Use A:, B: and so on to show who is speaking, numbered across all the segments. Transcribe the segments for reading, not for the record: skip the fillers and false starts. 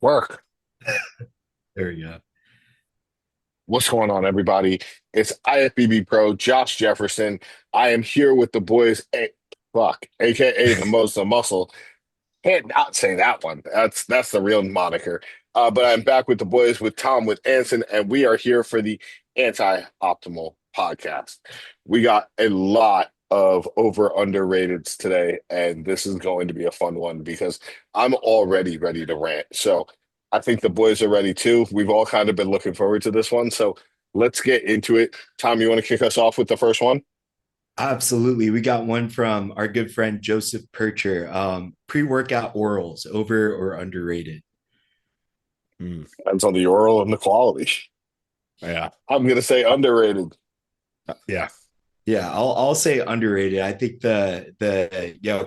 A: Work.
B: There we go.
A: What's going on, everybody? It's IFBB Pro, Josh Jefferson. I am here with the boys, aka the most the muscle. Can't not say that one. That's the real moniker. But I'm back with the boys with Tom with Anson, and we are here for the anti-optimal podcast. We got a lot of over underrateds today, and this is going to be a fun one because I'm already ready to rant. So I think the boys are ready too. We've all kind of been looking forward to this one. So let's get into it. Tom, you want to kick us off with the first one?
B: Absolutely. We got one from our good friend Joseph Percher. Pre-workout orals, over or underrated?
A: Depends on the oral and the quality.
C: Yeah.
A: I'm gonna say underrated.
C: Yeah.
B: Yeah, I'll say underrated. I think the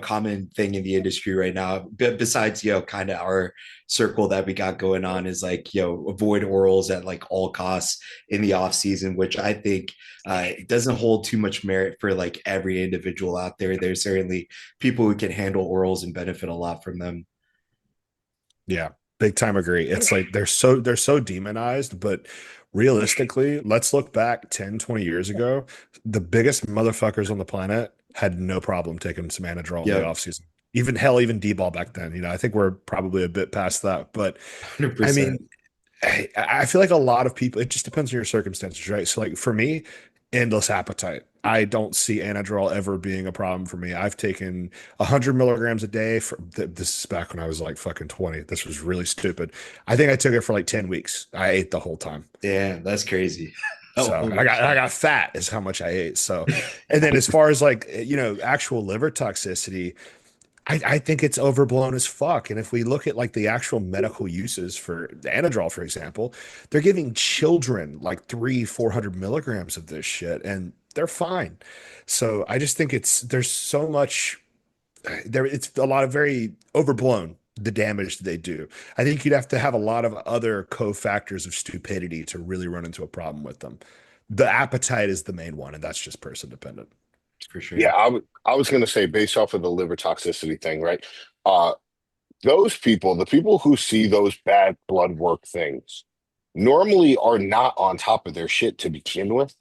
B: common thing in the industry right now, besides kind of our circle that we got going on, is like avoid orals at like all costs in the off season, which I think it doesn't hold too much merit for like every individual out there. There's certainly people who can handle orals and benefit a lot from them.
C: Yeah. Big time agree. It's like they're so demonized, but realistically, let's look back 10, 20 years ago. The biggest motherfuckers on the planet had no problem taking some Anadrol in the
B: Yep,
C: offseason. Even hell, even D-ball back then. I think we're probably a bit past that. But I
B: 100%.
C: mean, I feel like a lot of people, it just depends on your circumstances, right? So, like for me, endless appetite. I don't see Anadrol ever being a problem for me. I've taken 100 milligrams a day for this is back when I was like fucking 20. This was really stupid. I think I took it for like 10 weeks. I ate the whole time.
B: Damn, that's crazy. Oh,
C: So
B: holy
C: I
B: shit.
C: got fat is how much I ate. So, and then as far as like, actual liver toxicity, I think it's overblown as fuck. And if we look at like the actual medical uses for Anadrol, for example, they're giving children like 400 milligrams of this shit and they're fine. So I just think there's so much there. It's a lot of very overblown, the damage that they do. I think you'd have to have a lot of other cofactors of stupidity to really run into a problem with them. The appetite is the main one, and that's just person dependent.
B: For
A: Yeah,
B: sure.
A: I was gonna say based off of the liver toxicity thing, right? Uh those people, the people who see those bad blood work things, normally are not on top of their shit to begin with.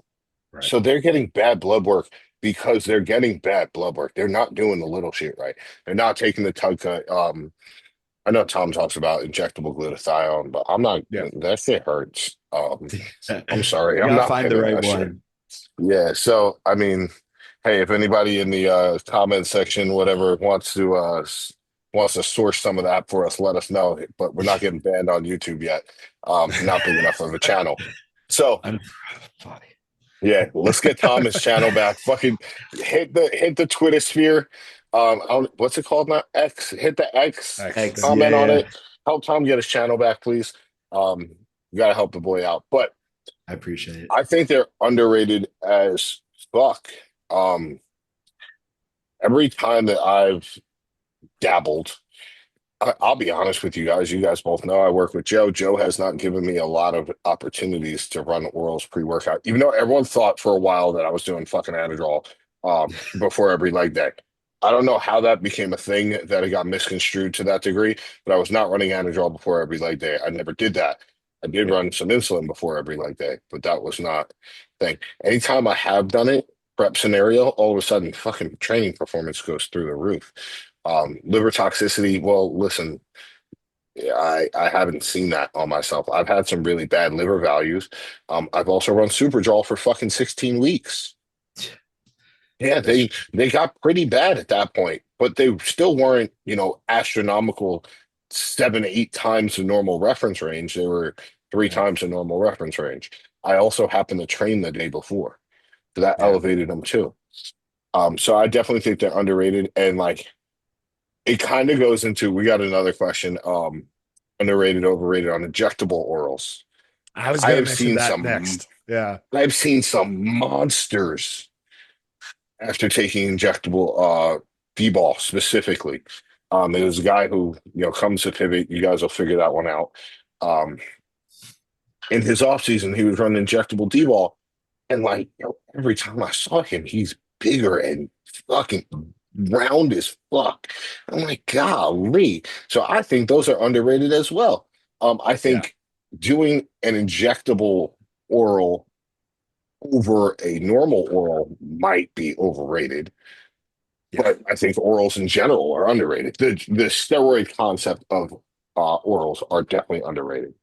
C: Right.
A: So they're getting bad blood work because they're getting bad blood work. They're not doing the little shit right. They're not taking the tug cut. I know Tom talks about injectable glutathione, but I'm not.
C: Yeah.
A: That shit hurts. I'm sorry,
B: You
A: I'm
B: gotta
A: not
B: find the
A: picking
B: right
A: that shit.
B: one.
A: Yeah. So I mean, hey, if anybody in the comment section, whatever, wants to source some of that for us, let us know. But we're not getting banned on YouTube yet. Not big enough of a channel. So
B: I'm fuck.
A: yeah, let's get Thomas channel back. Fucking hit the Twitter sphere. What's it called now? X. Hit the X.
B: X,
C: Excellent.
B: yeah,
A: Comment on
B: yeah.
A: it. Help Tom get his channel back, please. Um, you gotta help the boy out. But
B: I appreciate it.
A: I think they're underrated as fuck. Um, every time that I've dabbled, I'll be honest with you guys. You guys both know I work with Joe. Joe has not given me a lot of opportunities to run orals pre-workout, even though everyone thought for a while that I was doing fucking Adderall before every leg day. I don't know how that became a thing that it got misconstrued to that degree, but I was not running Adderall before every leg day. I never did that. I did
C: Yeah.
A: run some insulin before every leg day, but that was not a thing. Anytime I have done it, prep scenario, all of a sudden fucking training performance goes through the roof. Liver toxicity, well, listen, yeah, I haven't seen that on myself. I've had some really bad liver values. I've also run Superdraw for fucking 16 weeks. Yeah,
B: That's
A: they got pretty bad at that point, but they still weren't, astronomical 7, 8 times the normal reference range. They were three
B: yeah,
A: times the normal reference range. I also happened to train the day before, so that
C: Yeah.
A: elevated them too. So I definitely think they're underrated, and like it kind of goes into we got another question, underrated, overrated on injectable orals.
C: I was
A: I
C: gonna
A: have
C: mention
A: seen
C: that
A: some
C: next. Yeah.
A: I've seen some monsters after taking injectable D-ball specifically. There's a guy who, comes to pivot, you guys will figure that one out. Um, in his offseason, he was running injectable D-ball, and like every time I saw him, he's bigger and fucking round as fuck. I'm like, golly. So I think those are underrated as well. I
C: Yeah.
A: think doing an injectable oral over a normal oral might be overrated,
C: Yeah.
A: but I think orals in general are underrated. The steroid concept of orals are definitely underrated.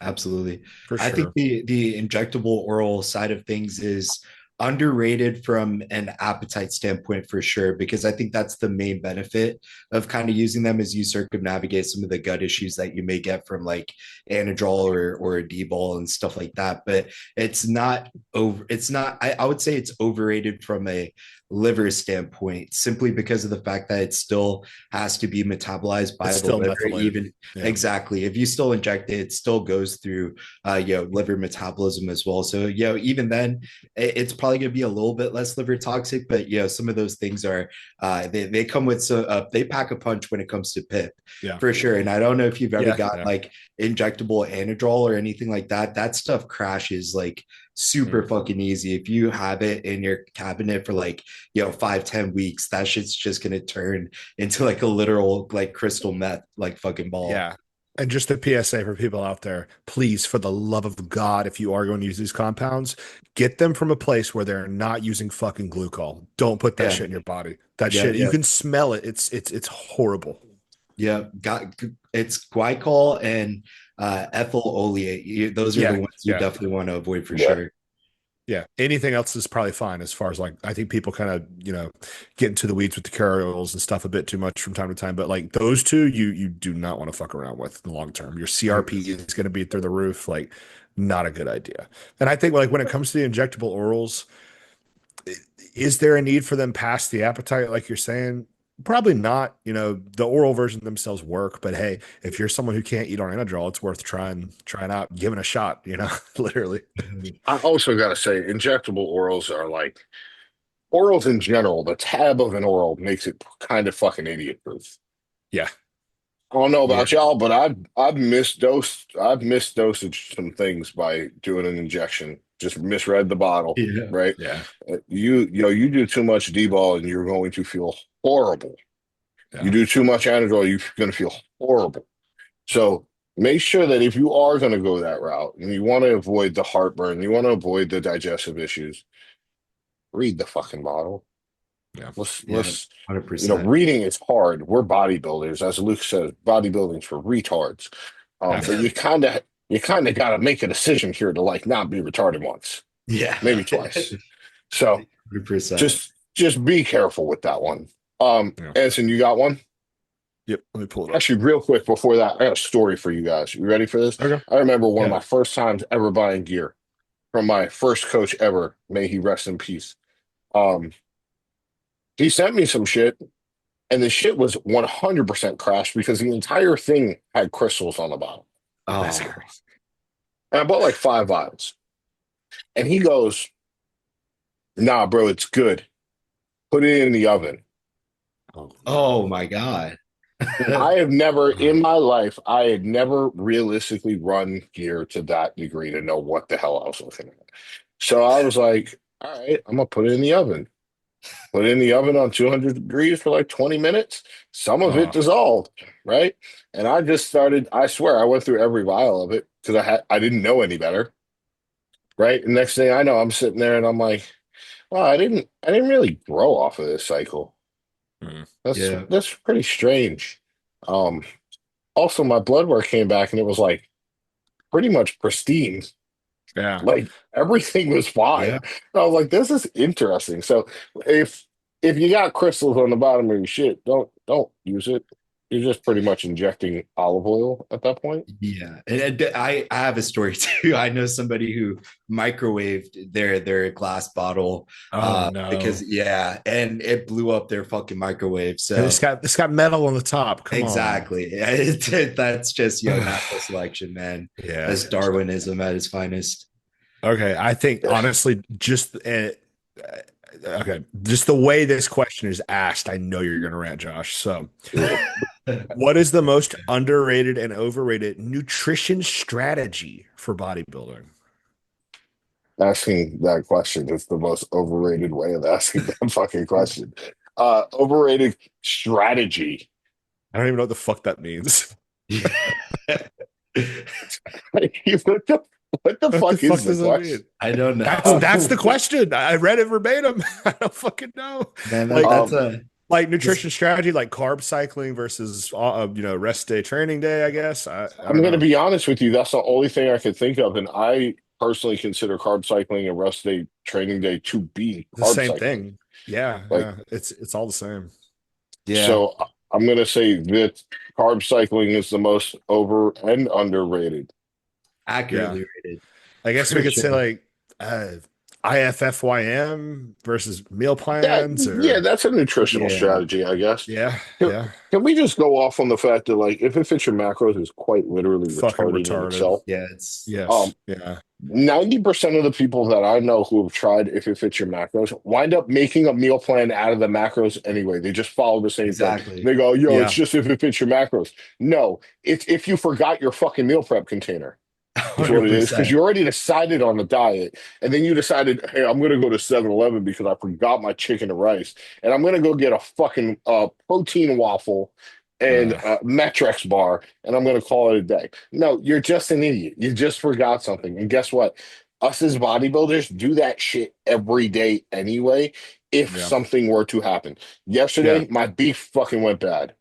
B: Absolutely.
C: For
B: I think
C: sure.
B: the injectable oral side of things is underrated from an appetite standpoint for sure, because I think that's the main benefit of kind of using them as you circumnavigate some of the gut issues that you may get from like Anadrol or a D-ball and stuff like that. But I would say it's overrated from a liver standpoint simply because of the fact that it still has to be metabolized
C: It's
B: by the
C: still
B: liver,
C: methylate.
B: even.
C: Yeah.
B: Exactly. If you still inject it, it still goes through, liver metabolism as well. So, even then, it's probably going to be a little bit less liver toxic. But, some of those things are, they come with, they pack a punch when it comes to PIP
C: Yeah.
B: for sure. And I don't know if you've ever
C: Yeah.
B: got
C: Yeah.
B: like injectable Anadrol or anything like that. That stuff crashes like super
C: Mm.
B: fucking easy. If you have it in your cabinet for like, 5-10 weeks, that shit's just going to turn into like a literal like crystal meth like fucking ball.
C: Yeah. And just a PSA for people out there, please, for the love of God, if you are going to use these compounds, get them from a place where they're not using fucking glucol. Don't put that
B: Yeah,
C: shit in your body. That
B: yeah,
C: shit, you
B: yeah,
C: can smell it. It's horrible.
B: yeah. Got it's glycol and ethyl oleate. Those are the
C: Yeah.
B: ones you
C: Yeah.
B: definitely want to avoid for
A: Yeah.
B: sure.
C: Yeah. Anything else is probably fine as far as like I think people kind of, get into the weeds with the carrier oils and stuff a bit too much from time to time. But like those two, you do not want to fuck around with in the long term. Your CRP
B: 100%.
C: is going to be through the roof. Like, not a good idea. And I think like when it comes to the injectable orals, is there a need for them past the appetite, like you're saying? Probably not. The oral version themselves work, but hey, if you're someone who can't eat on Anadrol, it's worth trying out, giving a shot, literally.
A: I also got to say, injectable orals are like orals in general. The tab of an oral makes it kind of fucking idiot proof.
C: Yeah.
A: I don't know
B: Yeah,
A: about y'all, but I've misdosed some things by doing an injection. Just misread the bottle,
B: yeah,
A: right?
C: Yeah.
A: You do too much D-ball and you're going to feel horrible. You
C: Yeah.
A: do too much Anadrol, you're going to feel horrible. So make sure that if you are going to go that route and you want to avoid the heartburn, you want to avoid the digestive issues, read the fucking bottle.
C: Yeah.
B: yeah,
A: Let's
B: 100%.
A: reading is hard. We're bodybuilders, as Luke says, bodybuilding's for retards. But
C: Definitely.
A: you kind of got to make a decision here to like not be retarded once,
B: Yeah,
A: maybe twice. So
B: 100%.
A: just be careful with that one.
C: Yeah.
A: Anson, you got one?
C: Yep. Let me pull it up.
A: Actually, real quick before that, I got a story for you guys. You ready for this?
C: Okay.
A: I remember one of
C: Yeah.
A: my first times ever buying gear from my first coach ever. May he rest in peace. Um, he sent me some shit, and the shit was 100% crashed because the entire thing had crystals on the bottom.
C: That's
B: Oh,
C: crazy.
A: And I bought like 5 vials. And he goes, "Nah, bro, it's good. Put it in the oven."
C: Oh
B: oh
C: no.
B: my God.
A: And I have never in my life, I had never realistically run gear to that degree to know what the hell I was looking at. So I was like, all right, I'm gonna put it in the oven. Put it in the oven on 200 degrees for like 20 minutes. Some of it
C: Oh,
A: dissolved, right? And I just started, I swear, I went through every vial of it because I didn't know any better, right? And next thing I know, I'm sitting there and I'm like, well, I didn't really grow off of this cycle.
C: mm,
A: That's
B: Yeah,
A: that's pretty strange. Um, Also, my blood work came back and it was like pretty much pristine.
C: yeah.
A: Like everything was fine.
B: yeah,
A: And I was like, this is interesting. So if if you got crystals on the bottom of your shit, don't use it. You're just pretty much injecting olive oil at that point.
B: yeah. And I have a story too. I know somebody who microwaved their glass bottle
C: Oh
B: because
C: no.
B: yeah, and it blew up their fucking microwave.
C: And
B: So
C: it's got metal on the top. Come on.
B: exactly. That's just natural selection, man.
C: Yeah.
B: That's Darwinism at its finest.
C: Okay. I think honestly, okay, just the way this question is asked, I know you're going to rant, Josh. So, what is the most underrated and overrated nutrition strategy for bodybuilding?
A: Asking that question is the most overrated way of asking that fucking question. Overrated strategy.
C: I don't even know what the fuck that means.
A: what the
C: What the
A: fuck
C: fuck
A: is the
C: does that
A: question?
C: mean?
B: I don't
C: That's the
B: know.
C: question. I read it verbatim. I don't fucking know.
B: Man,
C: Like
B: that's
A: Um,
B: a
C: like
B: this
C: nutrition strategy, like carb cycling versus rest day, training day. I guess I
A: I'm
C: don't
A: going to
C: know.
A: be honest with you. That's the only thing I could think of, and I personally consider carb cycling and rest day, training day to be
C: The
A: carb
C: same
A: cycling.
C: thing. Yeah,
A: Like,
C: yeah. It's all the same.
B: yeah,
A: so I'm going to say that carb cycling is the most over and underrated.
C: Yeah.
B: accurately rated
C: I guess we
B: for
C: could say
B: sure.
C: like uh IFFYM versus meal
A: That
C: plans
A: yeah,
C: or
A: that's a nutritional
B: Yeah,
A: strategy, I guess.
C: yeah,
A: Can,
C: yeah.
A: can we just go off on the fact that like if it fits your macros is quite literally
C: Fucking
A: retarded in
C: retarded.
A: itself?
B: yeah, it's
C: Yes.
A: Um,
C: Yeah.
A: 90% of the people that I know who have tried if it fits your macros wind up making a meal plan out of the macros anyway. They just follow the same thing.
B: exactly
A: They go, yo, it's
C: Yeah.
A: just if it fits your macros. No, it's if you forgot your fucking meal prep container. Is what it is because
B: 100%.
A: you already decided on the diet and then you decided, hey, I'm going to go to 7-Eleven because I forgot my chicken and rice and I'm going to go get a fucking protein waffle and
C: Uh,
A: a Metrex bar and I'm going to call it a day. No, you're just an idiot. You just forgot something. And guess what? Us as bodybuilders do that shit every day anyway if
C: yeah.
A: something were to happen.
C: Yeah.
A: Yesterday, my beef fucking went bad.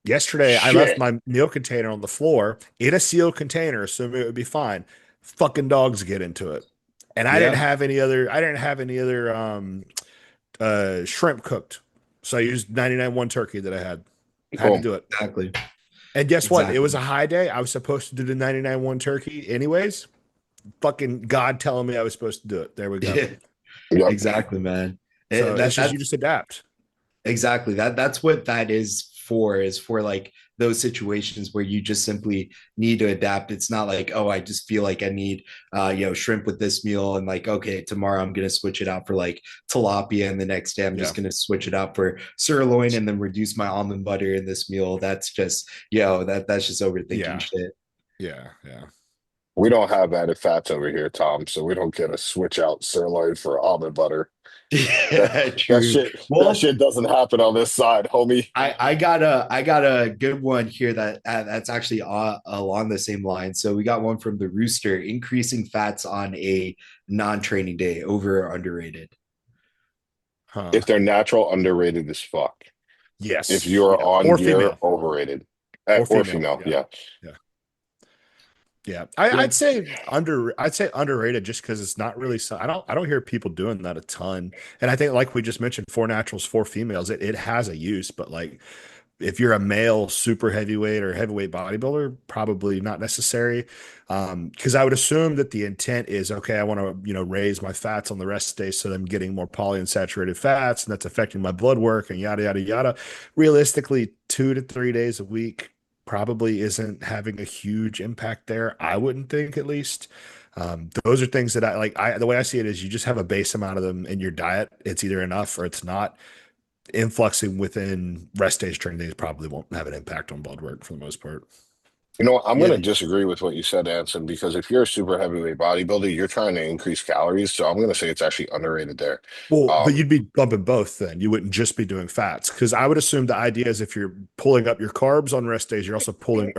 C: Yesterday, I left
A: Shit.
C: my meal container on the floor in a sealed container, assuming it would be fine. Fucking dogs get into it, and I didn't
B: Yeah,
C: have any other. I didn't have any other shrimp cooked, so I used 99 one turkey that I had. Had to
A: Boom.
C: do it,
B: exactly.
C: and guess what? It was
B: Exactly.
C: a high day. I was supposed to do the 99 one turkey, anyways. Fucking God telling me I was supposed to do it. There we go.
B: Yeah,
A: Yep.
B: exactly, man.
C: So it's
B: That
C: just you
B: that's
C: just adapt.
B: exactly that's what that is for like those situations where you just simply need to adapt. It's not like, oh, I just feel like I need shrimp with this meal and like, okay, tomorrow I'm gonna switch it out for like tilapia and the next day I'm
C: Yeah,
B: just gonna switch it out for sirloin and then reduce my almond butter in this meal. That's just that's just overthinking
C: yeah,
B: shit.
C: yeah, yeah.
A: We don't have added fats over here, Tom, so we don't get a switch out sirloin for almond butter. That
B: Yeah,
A: that
B: true.
A: shit
B: Well,
A: doesn't happen on this side, homie.
B: I got a good one here that's actually along the same line. So we got one from the Rooster: increasing fats on a non-training day, over or underrated?
C: Huh.
A: If they're natural, underrated as fuck. If
C: Yes.
A: you're
C: Yeah.
A: on
C: Or
A: gear,
C: female.
A: overrated.
C: Or
A: Or
C: female.
A: female,
C: Yeah.
A: yeah.
C: Yeah. Yeah.
B: Yeah,
C: I'd say underrated just because it's not really I don't hear people doing that a ton. And I think like we just mentioned, four naturals, four females, it has a use, but like if you're a male super heavyweight or heavyweight bodybuilder, probably not necessary. Because I would assume that the intent is okay, I want to, raise my fats on the rest day so that I'm getting more polyunsaturated fats and that's affecting my blood work and yada yada yada. Realistically, 2 to 3 days a week probably isn't having a huge impact there. I wouldn't think at least. Those are things that I like. The way I see it is you just have a base amount of them in your diet. It's either enough or it's not. Influxing within rest days, training days probably won't have an impact on blood work for the most part.
A: You know what? I'm going
B: yeah,
A: to disagree with what you said, Anson, because if you're a super heavyweight bodybuilder, you're trying to increase calories. So I'm going to say it's actually underrated there.
C: Well, but
A: Um,
C: you'd be bumping both then. You wouldn't just be doing fats because I would assume the idea is if you're pulling up your carbs on rest days, you're also putting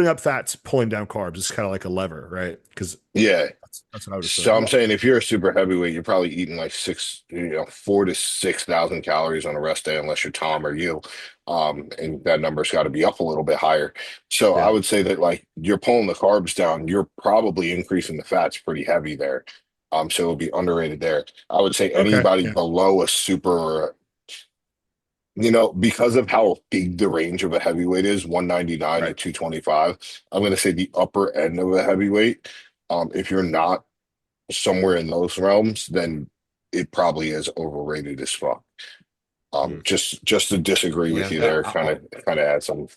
C: up fats, pulling down carbs. It's kind of like a lever, right? Because
A: yeah.
C: that's what I would
A: So
C: assume.
A: I'm saying if you're a super heavyweight, you're probably eating like 4 to 6 thousand calories on a rest day, unless you're Tom or you. And that number's got to be up a little bit higher. So I
C: Yeah.
A: would say that like you're pulling the carbs down, you're probably increasing the fats pretty heavy there. So it'll be underrated there. I would say
C: Okay.
A: anybody
C: Yeah.
A: below a super, because of how big the range of a heavyweight is, 199 to
C: Right.
A: 225, I'm going to say the upper end of a heavyweight. If you're not somewhere in those realms, then it probably is overrated as fuck.
C: Hmm.
A: Just to disagree with
B: yeah.
A: you there, kind of add some.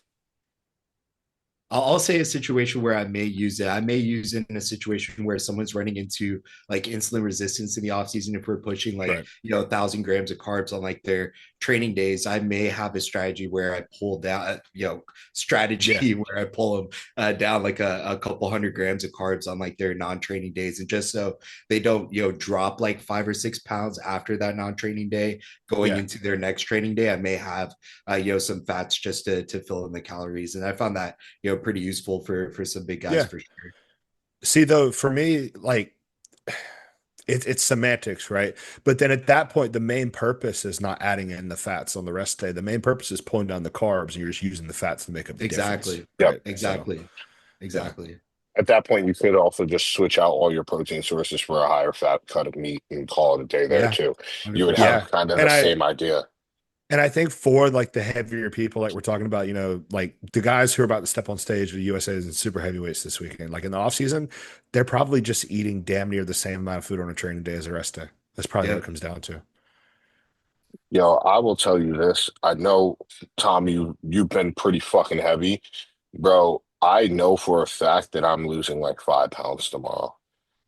B: I'll say a situation where I may use it. I may use it in a situation where someone's running into like insulin resistance in the off season. If we're pushing like
C: Right.
B: 1,000 grams of carbs on like their training days, I may have a strategy where I pull down,
C: Yeah.
B: strategy where I pull them down like a couple 100 grams of carbs on like their non-training days, and just so they don't, drop like 5 or 6 pounds after that non-training day, going
C: Yeah.
B: into their next training day, I may have, some fats just to fill in the calories, and I found that pretty useful for some big guys
C: Yeah.
B: for sure.
C: See, though, for me, like it's semantics, right? But then at that point, the main purpose is not adding in the fats on the rest day. The main purpose is pulling down the carbs, and you're just using the fats to make up the difference,
B: Exactly.
A: Yep.
C: right? So,
B: Exactly.
C: yeah,
B: Exactly.
A: At that point, you could also just switch out all your protein sources for a higher fat cut of meat and call it a day there
C: yeah,
A: too. You would have
B: 100%.
C: yeah.
A: kind of the
C: And I
A: same idea.
C: and I think for like the heavier people, like we're talking about, like the guys who are about to step on stage with USA's and super heavyweights this weekend, like in the off season, they're probably just eating damn near the same amount of food on a training day as the rest day. That's probably what
B: Yeah.
C: it comes down to.
A: I will tell you this. I know, Tom, you've been pretty fucking heavy. Bro, I know for a fact that I'm losing like 5 pounds tomorrow.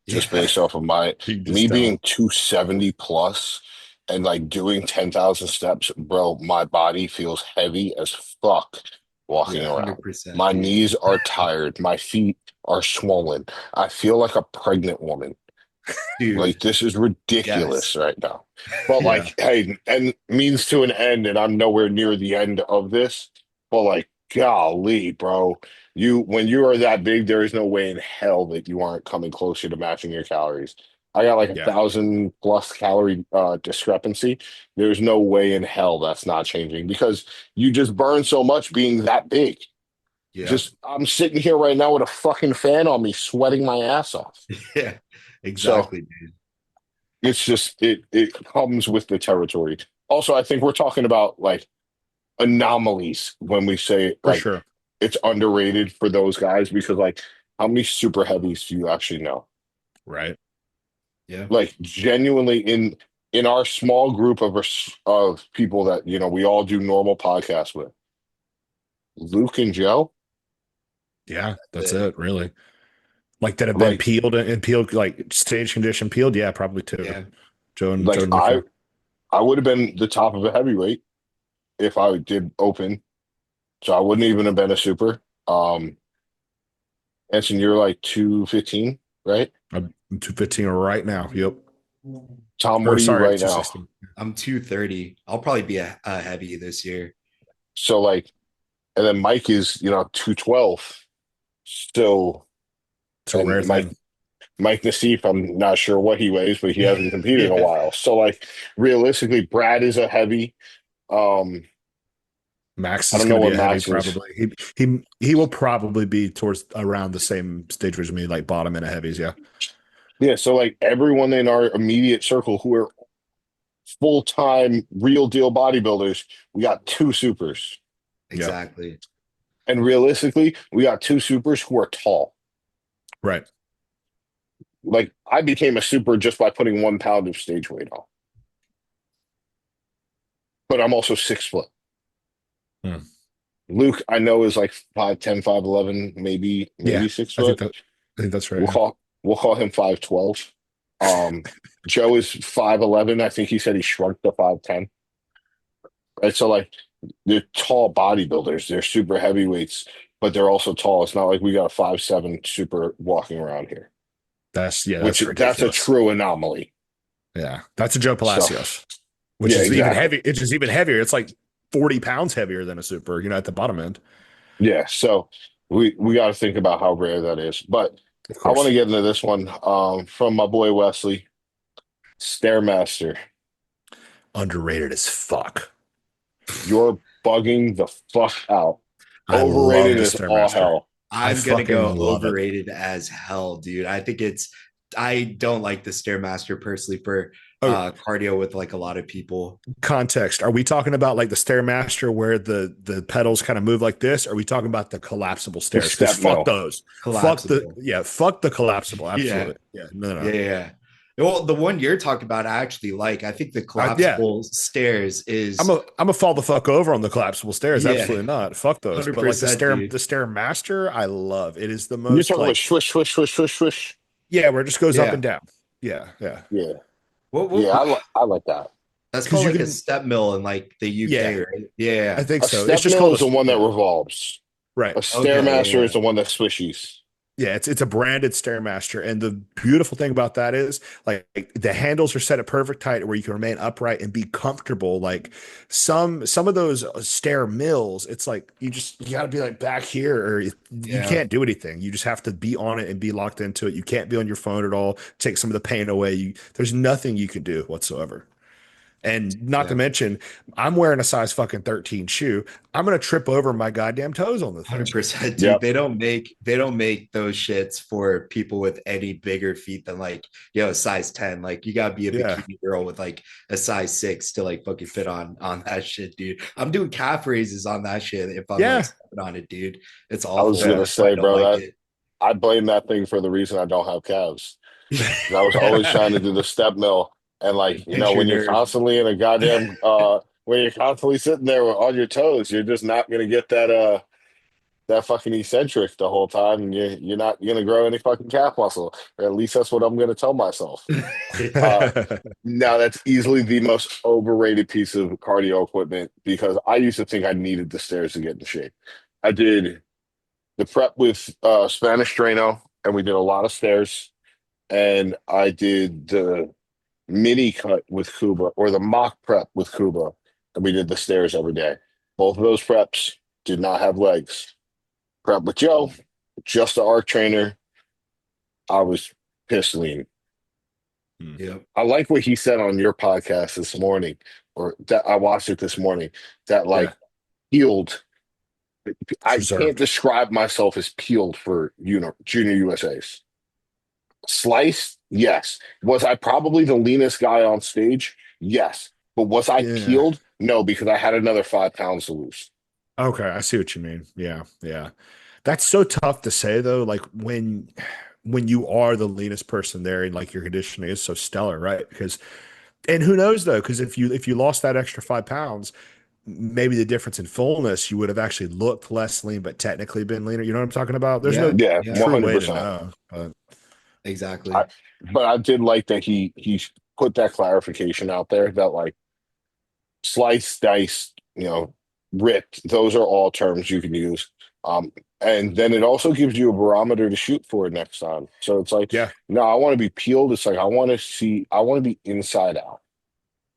A: Just
B: Yeah.
A: based off of my
C: You can
A: me
C: just
A: being
C: tell.
A: 270 plus and like doing 10,000 steps, bro, my body feels heavy as fuck walking
C: Yeah.
A: around.
B: 100%,
A: My
B: dude.
A: knees are tired, my feet are swollen. I feel like a pregnant woman. Like
B: Dude.
A: this is
B: Yes.
A: ridiculous right now. But
C: Yeah.
A: like, hey, and means to an end, and I'm nowhere near the end of this. But like, golly, bro, when you are that big, there is no way in hell that you aren't coming closer to matching your calories. I got like a
C: Yeah.
A: 1,000 plus calorie discrepancy. There's no way in hell that's not changing because you just burn so much being that big.
B: Yeah.
A: Just I'm sitting here right now with a fucking fan on me, sweating my ass off.
B: Yeah.
A: So
B: Exactly, dude.
A: it's just it comes with the territory. Also, I think we're talking about like anomalies when we say
C: For
A: like
C: sure.
A: it's underrated for those guys because like how many super heavies do you actually know?
C: Right.
B: Yeah.
A: Like genuinely in our small group of people that we all do normal podcasts with, Luke and Joe,
C: Yeah. That's
B: The,
C: it, really. Like that have been
A: like
C: peeled and peeled, like stage condition peeled. Yeah, probably two.
B: yeah.
C: Joe
A: like
C: and Luke. Yeah.
A: I would have been the top of a heavyweight if I did open, so I wouldn't even have been a super. Anson, you're like 215, right?
C: I'm 215 right now. Yep.
A: Tom,
C: Or
A: what are you
C: sorry,
A: right now?
C: 216.
B: I'm 230. I'll probably be a heavy this year.
A: So like, and then Mike is, 212. So,
C: It's a
A: and
C: rare thing.
A: Mike Nassif, I'm not sure what he weighs, but he hasn't competed in a
B: Yeah.
A: while. So like, realistically, Brad is a heavy. Um,
C: Max
A: I
C: is
A: don't
C: going
A: know
C: to be
A: what
C: a heavy,
A: Max is.
C: probably. He will probably be towards around the same stage as me, like bottom end of heavies. Yeah.
A: Yeah. So like, everyone in our immediate circle who are full-time, real deal bodybuilders, we got two supers,
C: Yeah.
B: Exactly.
A: and realistically, we got two supers who are tall.
C: Right.
A: Like I became a super just by putting 1 pound of stage weight on, but I'm also 6 foot.
C: Hmm.
A: Luke, I know is like 5'10", 5'11",
C: Yeah.
A: maybe six
C: I think
A: foot.
C: that I think that's right.
A: We'll
C: Yeah.
A: call we'll call him 5'12". Joe is 5'11". I think he said he shrunk to 5'10". Right. So like they're tall bodybuilders, they're super heavyweights, but they're also tall. It's not like we got a 5'7" super walking around here, which
C: That's
A: that's a
C: ridiculous.
A: true anomaly.
C: Yeah. That's a Joe
A: So
C: Palacios, which
A: yeah,
C: is even
A: exactly.
C: heavy. It's just even heavier. It's like 40 pounds heavier than a super, at the bottom end.
A: Yeah, so we got to think about how rare that is. But
C: Of
A: I want to
C: course.
A: get into this one from my boy Wesley, Stairmaster.
C: Underrated as fuck.
A: You're bugging the fuck out.
C: I love
A: Overrated
C: the
A: is all
C: Stairmaster.
A: hell.
C: I
B: I'm gonna
C: fucking
B: go
C: love it.
B: overrated as hell, dude. I don't like the Stairmaster personally for
C: Oh,
B: cardio with like a lot of people.
C: context. Are we talking about like the Stairmaster where the pedals kind of move like this? Or are we talking about the collapsible
A: The
C: stairs? Because
A: step
C: fuck
A: mill.
C: those.
B: Collapsible.
C: Fuck the collapsible.
B: Yeah.
C: Absolutely. Yeah. No,
B: Yeah,
C: no.
B: yeah, yeah. Well, the one you're talking about, I actually like. I think the
C: Yeah.
B: collapsible stairs
C: I'm
B: is,
C: a fall the fuck over on the collapsible stairs.
B: yeah,
C: Absolutely not. Fuck those. But like
B: 100%, dude.
C: the Stairmaster, I love. It is the
A: You're
C: most
A: talking about
C: like
A: swish, swish, swish, swish, swish.
C: yeah, where it just goes up
B: Yeah.
C: and down. Yeah, yeah.
B: What
A: Yeah,
B: what
A: I like that.
B: That's
C: because
B: called
C: you
B: like a
C: can,
B: step mill in like the
C: yeah,
B: UK, right? Yeah.
C: I think
A: A
C: so. It's
A: step
C: just
A: mill
C: called
A: is the one that
C: yeah,
A: revolves.
C: right.
A: A
B: Okay.
A: stairmaster is
B: Yeah.
A: the one that swishies.
C: Yeah, it's a branded Stairmaster, and the beautiful thing about that is like the handles are set at perfect height where you can remain upright and be comfortable. Like some of those stair mills, it's like you got to be like back here, or you
B: Yeah.
C: can't do anything. You just have to be on it and be locked into it. You can't be on your phone at all. Take some of the pain away. There's nothing you can do whatsoever. And not to
B: Yeah.
C: mention, I'm wearing a size fucking 13 shoe. I'm gonna trip over my goddamn toes on the thing.
B: 100%, dude.
A: Yep.
B: They don't make those shits for people with any bigger feet than like, size 10. Like you gotta be a
C: Yeah,
B: bikini girl with like a size 6 to like fucking fit on that shit, dude. I'm doing calf raises on that shit if I'm like
C: yeah,
B: stepping on it, dude. It's
A: I was
B: awful.
C: yeah.
A: gonna
B: That's why I
A: say,
B: don't
A: bro,
B: like
A: that
B: it.
A: I blame that thing for the reason I don't have calves. 'Cause I was always trying to do the step mill, and like
B: Pinch your
A: when you're
B: nerve.
A: constantly in a goddamn when you're constantly sitting there on your toes, you're just not gonna get that fucking eccentric the whole time, and you're not gonna grow any fucking calf muscle, or at least that's what I'm gonna tell myself. Uh, Now that's easily the most overrated piece of cardio equipment because I used to think I needed the stairs to get in shape. I did the prep with Spanish Drano, and we did a lot of stairs. And I did the mini cut with Kuba or the mock prep with Kuba, and we did the stairs every day. Both of those preps did not have legs. Prep with Joe, just the arc trainer. I was pissed lean.
B: Yep.
A: I like what he said on your podcast this morning, or that I watched it this morning, that
C: Yeah,
A: like peeled. I can't
C: preserved.
A: describe myself as peeled for junior USA's. Sliced, yes. Was I probably the leanest guy on stage? Yes. But was I
C: Yeah.
A: peeled? No, because I had another 5 pounds to lose.
C: Okay, I see what you mean. Yeah, yeah. That's so tough to say though. Like when you are the leanest person there and like your conditioning is so stellar, right? Because and who knows though, because if you lost that extra 5 pounds, maybe the difference in fullness, you would have actually looked less lean, but technically been leaner. You know what I'm talking about? There's
B: Yeah.
C: no
A: Yeah,
B: Yeah.
C: true way to
A: 100%.
C: know. But
A: I,
B: Exactly.
A: but I did like that he put that clarification out there that like slice, dice, ripped, those are all terms you can use. Um, and then it also gives you a barometer to shoot for next time. So it's like,
C: yeah,
A: no, I want to be peeled. It's like I want to be inside out.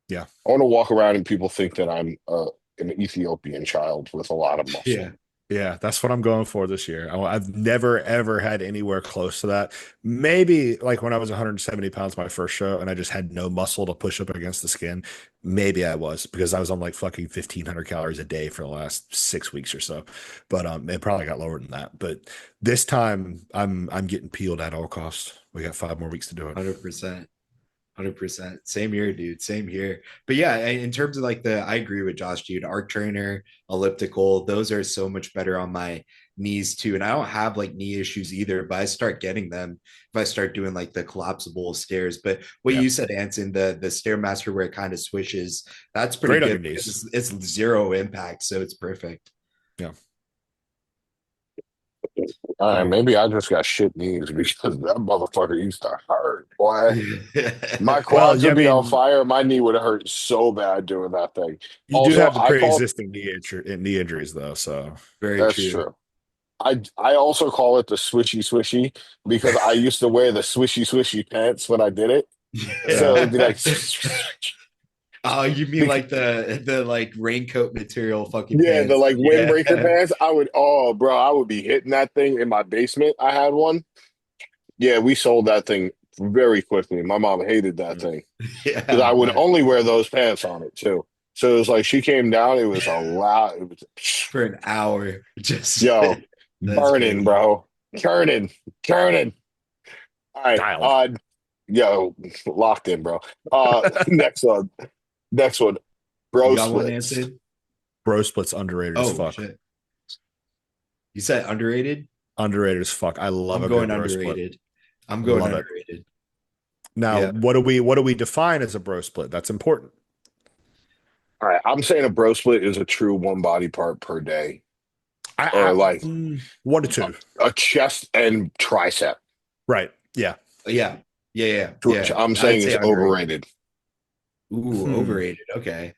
C: yeah.
A: I want to walk around and people think that I'm an Ethiopian child with a lot of
B: Yeah.
A: muscle.
C: Yeah, that's what I'm going for this year. I've never ever had anywhere close to that. Maybe like when I was 170 pounds my first show and I just had no muscle to push up against the skin. Maybe I was because I was on like fucking 1,500 calories a day for the last 6 weeks or so. But it probably got lower than that. But this time I'm getting peeled at all costs. We got 5 more weeks to do it.
B: 100%. 100%. Same here, dude. Same here. But yeah, in terms of like I agree with Josh, dude. Arc trainer, elliptical, those are so much better on my knees too. And I don't have like knee issues either, but I start getting them if I start doing like the collapsible stairs. But what
C: Yeah.
B: you said, Anson, the Stairmaster where it kind of swishes, that's pretty
C: Great on
B: good
C: your knees.
B: because it's zero impact. So it's perfect.
C: Yeah.
A: All
C: All
A: right,
C: right.
A: maybe I just got shit knees because that motherfucker used to hurt, boy. My
C: Well,
A: quads
C: yeah, I
A: would be on
C: mean,
A: fire. My knee would have hurt so bad doing that thing.
C: you do
A: Also,
C: have the
A: I call
C: pre-existing knee injuries though, so
B: Very
A: that's
B: true.
A: true. I also call it the swishy swishy because I used to wear the swishy swishy pants when I did it. So
C: yeah.
A: it'd be like,
B: Oh, you mean like the like raincoat material fucking
A: yeah, the
B: pants?
A: like
B: Yeah.
A: windbreaker pants. Oh, bro, I would be hitting that thing in my basement. I had one. Yeah, we sold that thing very quickly. My mom hated that thing because
B: Yeah,
A: I would
B: but
A: only wear those pants on it too. So it was like she came down. It was a lot. It was,
B: for an hour. Just
A: yo,
B: that's
A: burning,
B: crazy.
A: bro, turning, turning. All right,
C: Dialed.
A: yo, locked in, bro. Next one,
B: You
A: bro
B: got one,
A: splits.
B: Anson?
C: Bro splits underrated as
B: Oh
C: fuck.
B: shit. You said underrated?
C: Underrated as fuck. I love
B: I'm
C: a good
B: going
C: bro split.
B: underrated. I'm going
C: Love it.
B: underrated.
C: Now,
B: Yeah.
C: what do we define as a bro split? That's important.
A: All right, I'm saying a bro split is a true one body part per day,
C: I
A: or like
C: 1 to 2.
A: a chest and tricep,
C: Right. Yeah.
B: Yeah. Yeah. Yeah.
A: which
B: Yeah.
A: I'm
B: I'd
A: saying
B: say
A: is
B: underrated.
A: overrated.
B: Ooh,
C: Hmm.
B: overrated. Okay.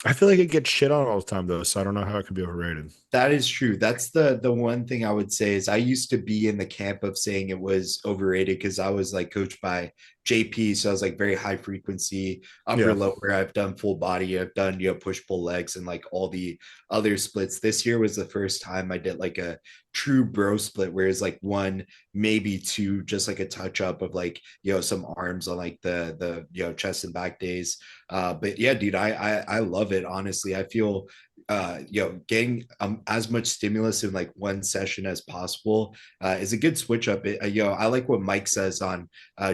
C: I feel like it gets shit on all the time though, so I don't know how it could be overrated.
B: That is true. That's the one thing I would say is I used to be in the camp of saying it was overrated because I was like coached by JP, so I was like very high frequency, upper
C: Yeah.
B: lower. I've done full body, I've done push pull legs and like all the other splits. This year was the first time I did like a true bro split, where it's like one maybe two, just like a touch up of like some arms on like the chest and back days. But yeah, dude, I love it. Honestly, I feel getting as much stimulus in like one session as possible is a good switch up. I like what Mike says on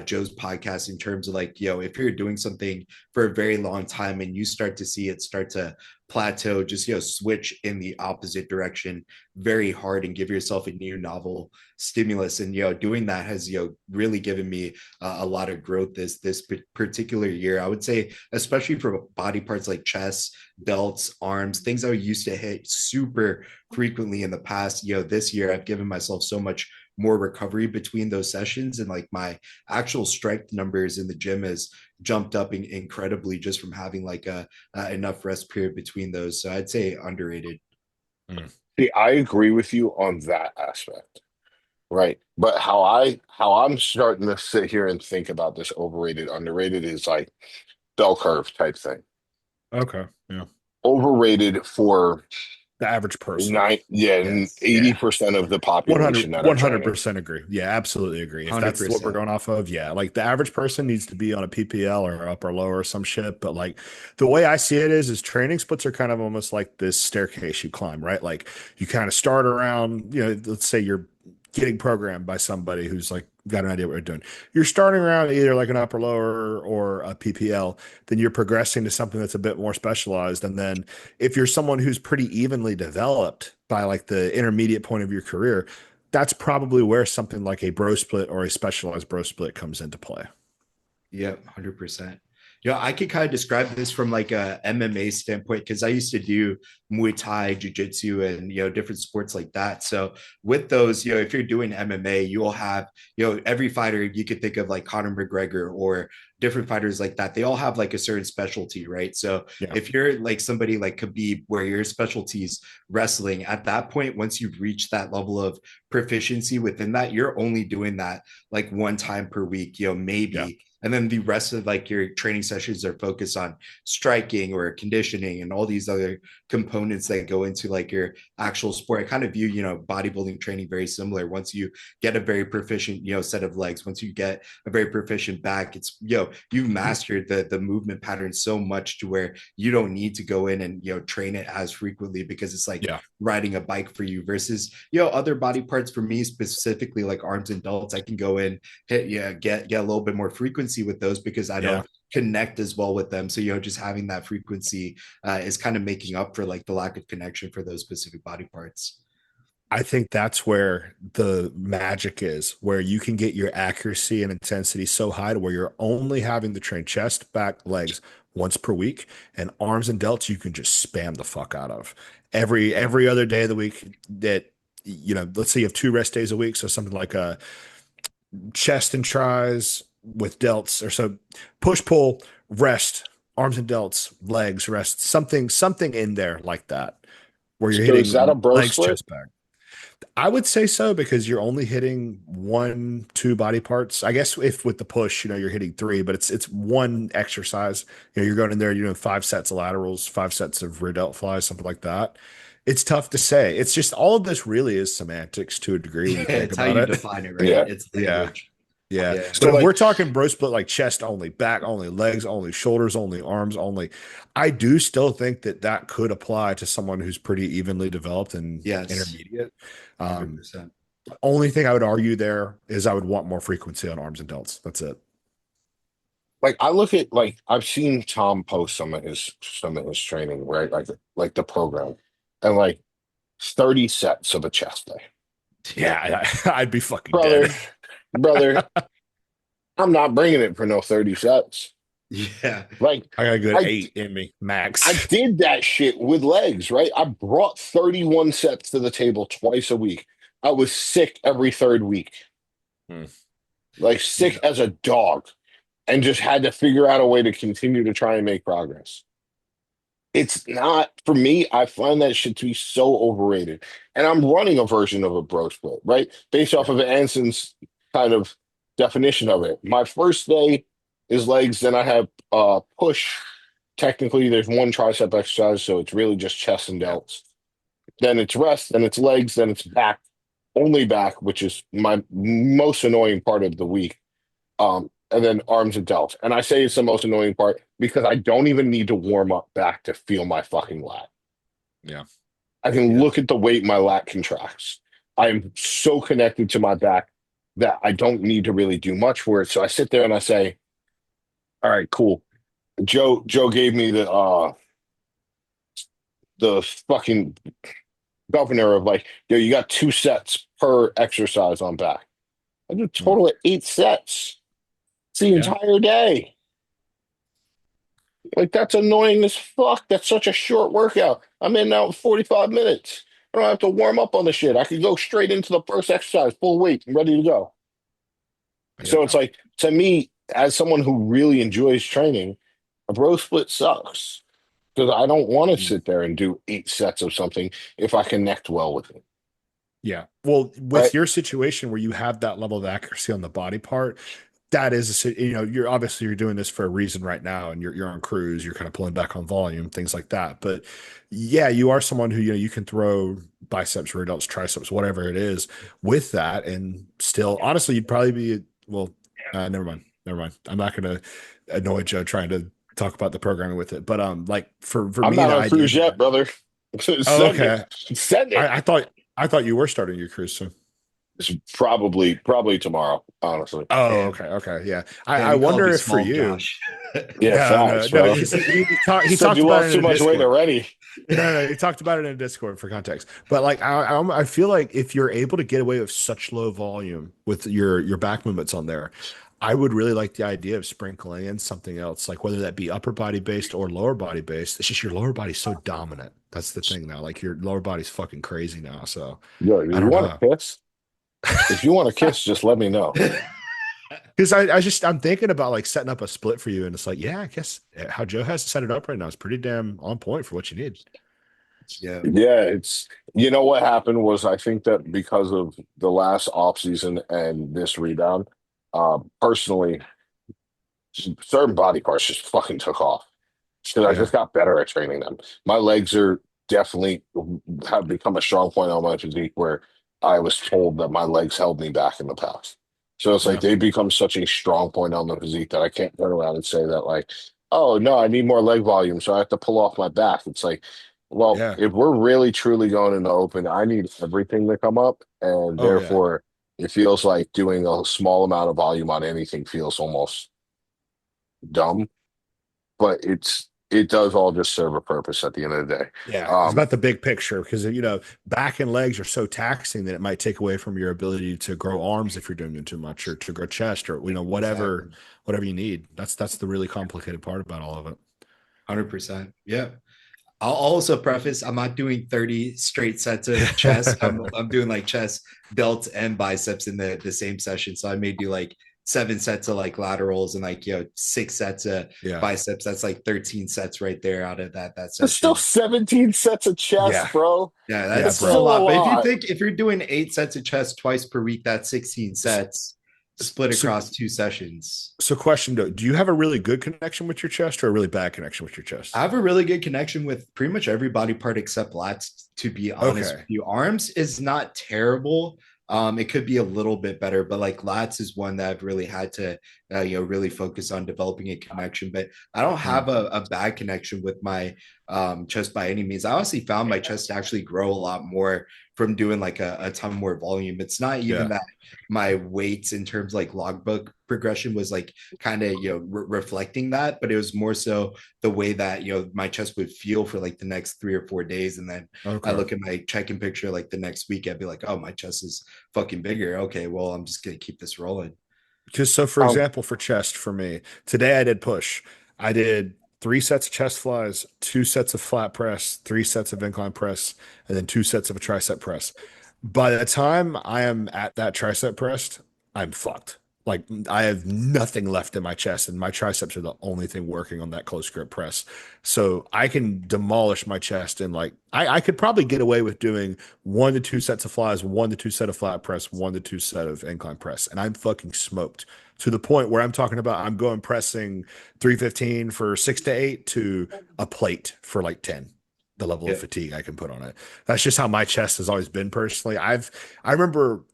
B: Joe's podcast in terms of like, if you're doing something for a very long time and you start to see it start to plateau, just switch in the opposite direction very hard and give yourself a new novel stimulus. And doing that has really given me a lot of growth this particular year. I would say, especially for body parts like chest, delts, arms, things I used to hit super frequently in the past. This year I've given myself so much more recovery between those sessions, and like my actual strength numbers in the gym has jumped up incredibly just from having like a enough rest period between those. So I'd say underrated.
C: Mm.
A: See, I agree with you on that aspect, right? But how I'm starting to sit here and think about this overrated, underrated is like bell curve type thing.
C: Okay. Yeah.
A: Overrated for
C: The average person.
A: nine, yeah,
B: Yes. Yeah.
A: 80% of the
C: 100,
A: population that are training.
C: 100% agree. Yeah, absolutely agree. If that's what we're
B: 100%.
C: going off of, yeah, like the average person needs to be on a PPL or upper lower or some shit. But like the way I see it is training splits are kind of almost like this staircase you climb, right? Like you kind of start around, let's say you're getting programmed by somebody who's like got an idea what you're doing. You're starting around either like an upper lower or a PPL, then you're progressing to something that's a bit more specialized. And then if you're someone who's pretty evenly developed by like the intermediate point of your career, that's probably where something like a bro split or a specialized bro split comes into play.
B: Yep, 100%. I could kind of describe this from like a MMA standpoint because I used to do Muay Thai, Jiu Jitsu, and different sports like that. So with those, if you're doing MMA, you will have every fighter you could think of like Conor McGregor or different fighters like that. They all have like a certain specialty, right? So
C: Yeah.
B: if you're like somebody like Khabib, where your specialty is wrestling, at that point, once you've reached that level of proficiency within that, you're only doing that like one time per week,
C: Yeah.
B: maybe, and then the rest of like your training sessions are focused on striking or conditioning and all these other components that go into like your actual sport. I kind of view bodybuilding training very similar. Once you get a very proficient set of legs, once you get a very proficient back, it's you've mastered the movement pattern so much to where you don't need to go in and train it as frequently, because it's like
C: Yeah.
B: riding a bike for you versus other body parts. For me specifically, like arms and delts, I can go in, hit, get a little bit more frequency with those because I
C: Yeah.
B: don't connect as well with them. So just having that frequency is kind of making up for like the lack of connection for those specific body parts.
C: I think that's where the magic is, where you can get your accuracy and intensity so high to where you're only having to train chest, back, legs once per week, and arms and delts you can just spam the fuck out of every other day of the week. That let's say you have 2 rest days a week, so something like a chest and tries with delts, or so push pull rest, arms and delts, legs rest, something in there like that, where you're
A: So is that a
C: hitting
A: bro
C: legs,
A: split?
C: chest, back. I would say so because you're only hitting one, two body parts. I guess if with the push, you're hitting three, but it's one exercise. You're going in there, 5 sets of laterals, 5 sets of rear delt flies, something like that. It's tough to say. It's just all of this really is semantics to a degree when
B: Yeah,
C: you think
B: it's how
C: about
B: you
C: it.
B: define it, right?
A: Yeah.
B: It's
C: Yeah.
B: language.
C: Yeah.
B: Yeah.
C: But
A: So
C: if we're
A: like,
C: talking bro split, like chest only, back only, legs only, shoulders only, arms only, I do still think that that could apply to someone who's pretty evenly developed and
B: Yes.
C: intermediate. Um,
B: 100%.
C: only thing I would argue there is I would want more frequency on arms and delts. That's it.
A: I look at like I've seen Tom post some of his training, right? Like the program, and like 30 sets of a chest day.
C: Yeah, I'd be fucking dead.
A: Brother, brother, I'm not bringing it for no 30 sets.
B: Yeah.
A: Like
C: I got a good
A: I
C: 8 in me,
A: I
C: max.
A: did that shit with legs, right? I brought 31 sets to the table twice a week. I was sick every third week,
C: Hmm.
A: like sick as a dog. and just had to figure out a way to continue to try and make progress. It's not for me. I find that shit to be so overrated. And I'm running a version of a bro split, right? Based off
C: Yeah.
A: of Anson's kind of definition of it. My first day is legs, then I have push. Technically, there's one tricep exercise, so it's really just chest and
C: Yeah.
A: delts. Then it's rest, then it's legs, then it's back, only back, which is my most annoying part of the week. And then arms and delts. And I say it's the most annoying part because I don't even need to warm up back to feel my fucking lat.
C: Yeah.
A: I can
C: Yeah.
A: look at the weight my lat contracts. I'm so connected to my back that I don't need to really do much for it. So I sit there and I say, all right, cool. Joe gave me the fucking governor of like, yo, you got 2 sets per exercise on back. I do a
C: Mm.
A: total of 8 sets. It's the
C: Yeah.
A: entire day. Like that's annoying as fuck. That's such a short workout. I'm in now in 45 minutes. I don't have to warm up on the shit. I could go straight into the first exercise, full weight, and ready to go.
C: Yeah.
A: So it's like to me, as someone who really enjoys training, a bro split sucks because I don't want to
C: Mm.
A: sit there and do 8 sets of something if I connect well with it.
C: Yeah. Well,
A: Right?
C: with your situation where you have that level of accuracy on the body part, that is you're obviously you're doing this for a reason right now, and you're on cruise, you're kind of pulling back on volume, things like that. But yeah, you are someone who you can throw biceps, rear delts, triceps, whatever it is, with that, and still, honestly, you'd probably be well. Never mind, never mind. I'm not going to annoy Joe trying to talk about the programming with it, but like for
A: I'm
C: me,
A: not
C: the
A: on
C: idea.
A: cruise yet, brother.
C: Oh,
A: Send it.
C: okay.
A: Send it.
C: I thought you were starting your cruise soon.
A: It's probably tomorrow, honestly.
C: Oh,
B: Damn,
C: okay, okay, yeah.
B: damn,
C: I
B: you called
C: wonder
B: me
C: if for
B: small,
C: you,
B: Josh.
A: Yeah,
C: no, no,
A: facts,
C: no,
A: bro.
C: because he
A: Said
C: talked
A: you
C: about
A: lost
C: it
A: too
C: in a
A: much weight
C: Discord.
A: already.
C: No, no, he talked about it in Discord for context. But like, I feel like if you're able to get away with such low volume with your back movements on there, I would really like the idea of sprinkling in something else, like whether that be upper body based or lower body based. It's just your lower body's so dominant. That's the thing now. Like your lower body's fucking crazy now. So
A: Yo,
C: I
A: you
C: don't
A: want
C: know.
A: to kiss? If you want to kiss, just let me know.
C: Because I'm thinking about like setting up a split for you, and it's like, yeah, I guess how Joe has set it up right now is pretty damn on point for what you need.
B: Yeah,
A: Yeah, it's you know what happened was I think that because of the last off season and this rebound, personally, certain body parts just fucking took off. Because I
C: Yeah,
A: just got better at training them. My legs are definitely have become a strong point on my physique where I was told that my legs held me back in the past. So it's like
C: yeah,
A: they become such a strong point on the physique that I can't turn around and say that like, oh no, I need more leg volume, so I have to pull off my back. It's like, well,
C: yeah.
A: if we're really truly going in the open, I need everything to come up, and
C: Oh yeah,
A: therefore it feels like doing a small amount of volume on anything feels almost dumb, but it does all just serve a purpose at the end of the day.
C: yeah. It's
A: Um,
C: about the big picture because back and legs are so taxing that it might take away from your ability to grow arms if you're doing it too much, or to grow chest, or
B: exactly.
C: whatever you need. That's the really complicated part about all of it.
B: 100%. Yeah. I'll also preface I'm not doing 30 straight sets of chest. I'm doing like chest, delts, and biceps in the same session. So I may do like 7 sets of like laterals and like 6 sets of
C: Yeah,
B: biceps. That's like 13 sets right there out of that
A: it's still
B: session.
A: 17 sets of
C: yeah,
A: chest, bro.
B: Yeah,
C: yeah,
B: that's
A: It's
B: still a
C: bro.
A: still a
B: lot. But
A: lot.
B: if you're doing 8 sets of chest twice per week, that's 16 sets split
C: So,
B: across 2 sessions.
C: so question though, do you have a really good connection with your chest or a really bad connection with your
B: I
C: chest?
B: have a really good connection with pretty much every body part except lats, to be honest with
C: Okay,
B: you. Arms is not terrible. It could be a little bit better, but like lats is one that I've really had to, really focus on developing a connection. But I don't
C: Hmm.
B: have a bad connection with my chest by any means. I honestly found my chest to actually grow a lot more from doing like a ton more volume. It's not even
C: Yeah.
B: that my weights in terms like logbook progression was like kind of reflecting that, but it was more so the way that my chest would feel for like the next 3 or 4 days, and then I
C: Okay.
B: look at my check-in picture like the next week, I'd be like, oh, my chest is fucking bigger. Okay, well, I'm just gonna keep this rolling.
C: Just so, for
A: Um,
C: example, for chest for me, today I did push. I did 3 sets of chest flies, 2 sets of flat press, 3 sets of incline press, and then 2 sets of a tricep press. By the time I am at that tricep press, I'm fucked. Like I have nothing left in my chest, and my triceps are the only thing working on that close grip press. So I can demolish my chest, and like I could probably get away with doing 1 to 2 sets of flies, 1 to 2 set of flat press, 1 to 2 set of incline press, and I'm fucking smoked to the point where I'm talking about I'm going pressing 315 for 6 to 8 to a plate for like 10. The level of
B: Yeah.
C: fatigue I can put on it. That's just how my chest has always been personally. I remember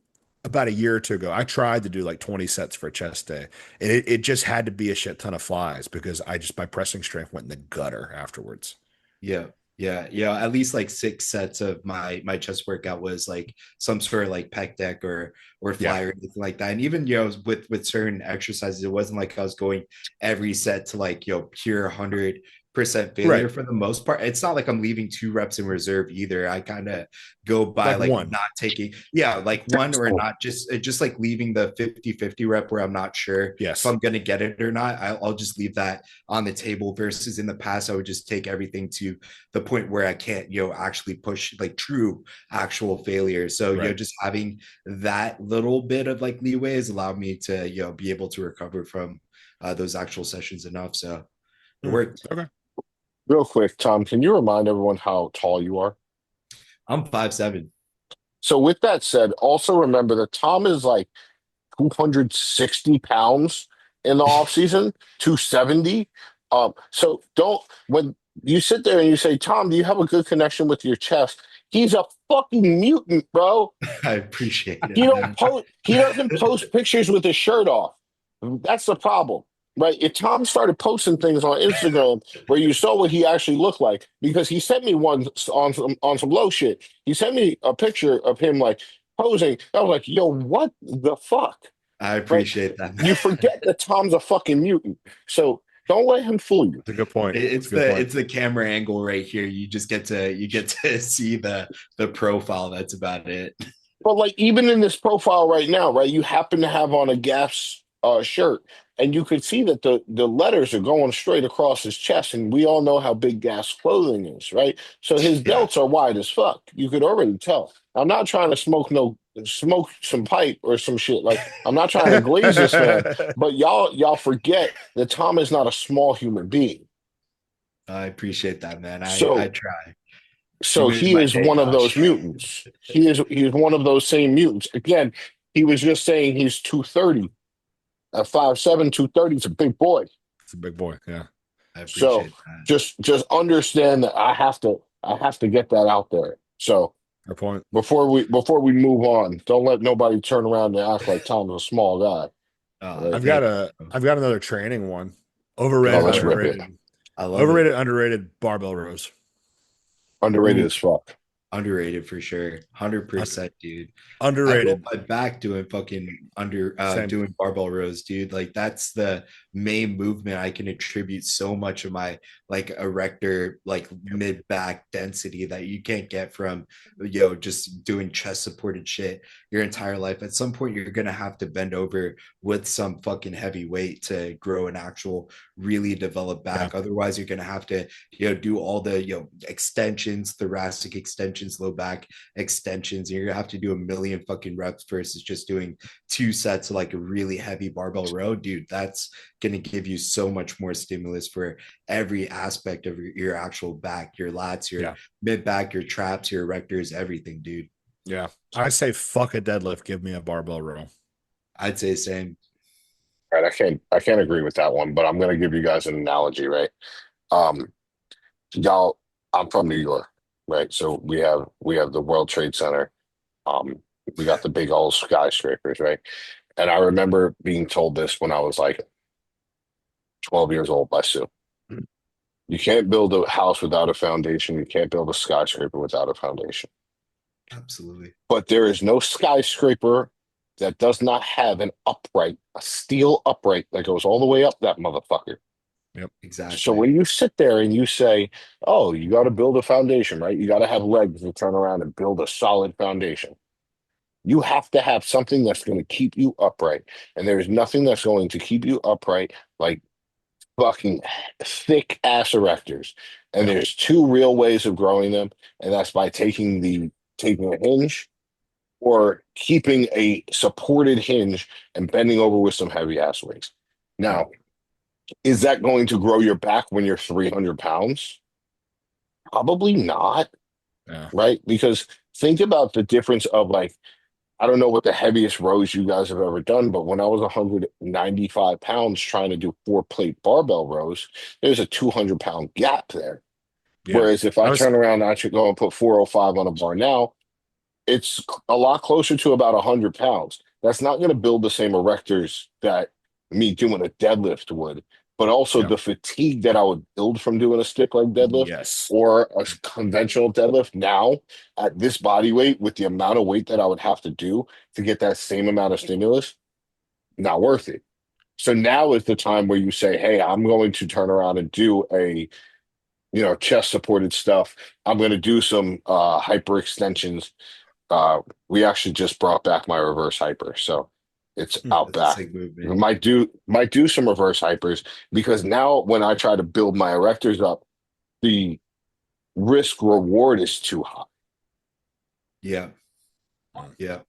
C: about a year or two ago, I tried to do like 20 sets for a chest day. And it just had to be a shit ton of flies because my pressing strength went in the gutter afterwards.
B: Yeah. Yeah. Yeah. At least like 6 sets of my chest workout was like some sort of like pec deck or
C: Yeah.
B: fly or anything like that. And even with certain exercises, it wasn't like I was going every set to like pure 100% failure
C: Right.
B: for the most part. It's not like I'm leaving 2 reps in reserve either. I kind of go by
C: Like
B: like
C: one.
B: not taking, yeah, like one or not, just like leaving the 50-50 rep where I'm not sure if
C: Yes.
B: I'm gonna get it or not. I'll just leave that on the table versus in the past I would just take everything to the point where I can't, actually push like true actual failure. So,
C: Right.
B: just having that little bit of like leeway has allowed me to, be able to recover from those actual sessions enough. So it
C: Hmm.
B: worked.
C: Okay.
A: Real quick, Tom, can you remind everyone how tall you are?
B: I'm 5'7".
A: So with that said, also remember that Tom is like 260 pounds in the off season, 270. So don't when you sit there and you say, Tom, do you have a good connection with your chest? He's a fucking mutant, bro.
B: I appreciate it,
A: He don't
B: man.
A: post he doesn't post pictures with his shirt off. That's the problem. Right. If Tom started posting things on Instagram where you saw what he actually looked like, because he sent me one on some low shit. He sent me a picture of him like posing. I was like, yo, what the fuck?
B: I
A: Right?
B: appreciate that,
A: You
B: man.
A: forget that Tom's a fucking mutant. So don't let him fool you.
C: It's a good point. It's
B: It's
C: a good
B: the
C: point.
B: it's the camera angle right here. You get to see the profile. That's about it.
A: But like even in this profile right now, right, you happen to have on a Gas shirt, and you could see that the letters are going straight across his chest, and we all know how big Gas clothing is, right? So his
B: Yeah.
A: delts are wide as fuck. You could already tell. I'm not trying to smoke some pipe or some shit. Like I'm not trying to glaze this man, but y'all forget that Tom is not a small human being.
B: I appreciate that, man. I
A: So
B: try. You
A: So
B: made
A: he
B: my
A: is
B: day,
A: one of those
B: Josh.
A: mutants. He is one of those same mutants. Again, he was just saying he's 230. At 5'7", 230 is a big boy.
C: It's a big boy. Yeah.
B: I
A: So
B: appreciate that.
A: just understand that I have to get that out there. So
C: Fair point.
A: before we move on, don't let nobody turn around and act like Tom's a small guy. Right?
C: I've got
B: Thank
C: a
B: you.
C: I've got another training one.
B: Go
A: Oh,
C: Overrated,
A: let's
B: for it.
A: rip it.
C: underrated.
B: I love it.
C: Overrated, underrated barbell rows.
A: Underrated
B: Ooh,
A: as fuck.
B: underrated for sure.
C: Un-
B: 100%, dude. I broke
C: underrated.
B: my back doing fucking
C: Same.
B: doing barbell rows, dude. Like that's the main movement I can attribute so much of my like erector, like
C: Yep.
B: mid back density that you can't get from just doing chest supported shit your entire life. At some point you're gonna have to bend over with some fucking heavy weight to grow an actual really developed
C: Yeah.
B: back. Otherwise you're gonna have to do all the extensions, thoracic extensions, low back extensions. You're gonna have to do a million fucking reps versus just doing 2 sets of like a really heavy barbell row, dude. That's gonna give you so much more stimulus for every aspect of your actual back, your lats, your
C: Yeah.
B: mid back, your traps, your erectors, everything, dude.
C: Yeah. I say fuck a deadlift. Give me a barbell row.
B: I'd say same.
A: Right. I can't agree with that one, but I'm gonna give you guys an analogy, right? Um, y'all, I'm from New York, right? So we have the World Trade Center. Um, we got the big old skyscrapers, right? And I remember being told this when I was like 12 years old by Sue. You can't build a house without a foundation. You can't build a skyscraper without a foundation.
B: Absolutely.
A: But there is no skyscraper that does not have a steel upright that goes all the way up that motherfucker.
C: Yep.
A: So
B: Exactly.
A: when you sit there and you say, oh, you got to build a foundation, right? You got to have legs to turn around and build a solid foundation. You have to have something that's going to keep you upright. And there's nothing that's going to keep you upright like fucking thick ass erectors. And
C: Yep.
A: there's two real ways of growing them, and that's by taking a hinge or keeping a supported hinge and bending over with some heavy ass weights. Now, is that going to grow your back when you're 300 pounds? Probably not,
C: Yeah.
A: right? Because think about the difference of like, I don't know what the heaviest rows you guys have ever done, but when I was 195 pounds trying to do 4 plate barbell rows, there's a 200-pound gap there.
C: Yeah.
A: Whereas if I
C: I was,
A: turn around and I should go and put 405 on a bar now, it's a lot closer to about 100 pounds. That's not going to build the same erectors that me doing a deadlift would, but also
C: yeah.
A: the fatigue that I would build from doing a stick leg deadlift
C: Yes.
A: or a conventional deadlift now at this body weight with the amount of weight that I would have to do to get that same amount of stimulus, not worth it. So now is the time where you say, hey, I'm going to turn around and do a, chest supported stuff. I'm going to do some hyper extensions. We actually just brought back my reverse hyper, so it's out
B: That's a
A: back.
B: sick movement.
A: Might do some reverse hypers because now when I try to build my erectors up, the risk reward is too high.
B: Yeah, yeah,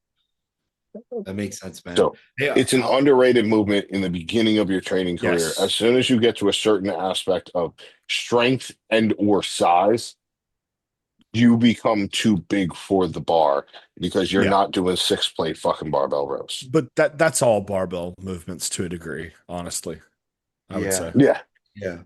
B: that makes sense, man.
A: So
B: Yeah,
A: it's an underrated movement in the beginning of your training career. As
C: Yes.
A: soon as you get to a certain aspect of strength and or size, you become too big for the bar because you're
C: Yeah.
A: not doing 6 plate fucking barbell rows.
C: But that's all barbell movements to a degree, honestly, I would
B: yeah,
C: say.
A: Yeah.
B: yeah.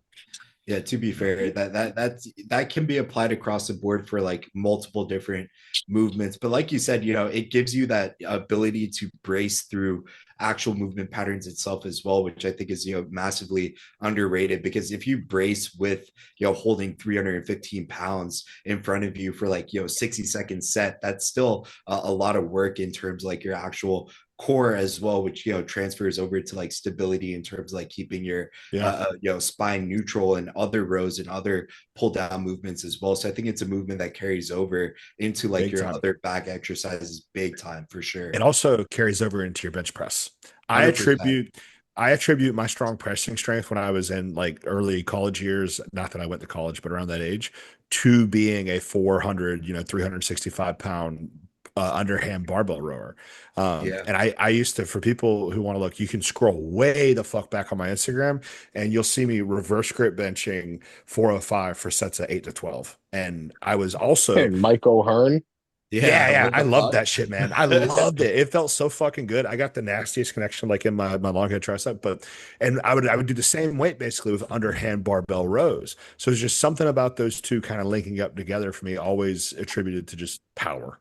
B: Yeah, to be fair, that can be applied across the board for like multiple different movements. But like you said, it gives you that ability to brace through actual movement patterns itself as well, which I think is massively underrated. Because if you brace with holding 315 pounds in front of you for like 60-second set, that's still a lot of work in terms of like your actual core as well, which transfers over to like stability in terms of like keeping your
C: Yeah.
B: spine neutral and other rows and other pull down movements as well. So I think it's a movement that carries over into like
C: Big
B: your
C: time.
B: other back exercises big time for
C: It
B: sure.
C: also carries over into your bench press. I
B: 100%.
C: attribute I attribute my strong pressing strength when I was in like early college years, not that I went to college, but around that age, to being a 400, 365 pound underhand barbell rower.
B: Yeah.
C: And I used to, for people who want to look, you can scroll way the fuck back on my Instagram and you'll see me reverse grip benching 405 for sets of 8 to 12. And I was also
A: And Mike O'Hearn.
C: yeah,
B: Yeah.
C: yeah.
B: What
C: I
B: the
C: loved
B: fuck?
C: that shit, man. I loved it. It felt so fucking good. I got the nastiest connection like in my long head tricep, but and I would do the same weight basically with underhand barbell rows. So it's just something about those two kind of linking up together for me, always attributed to just power.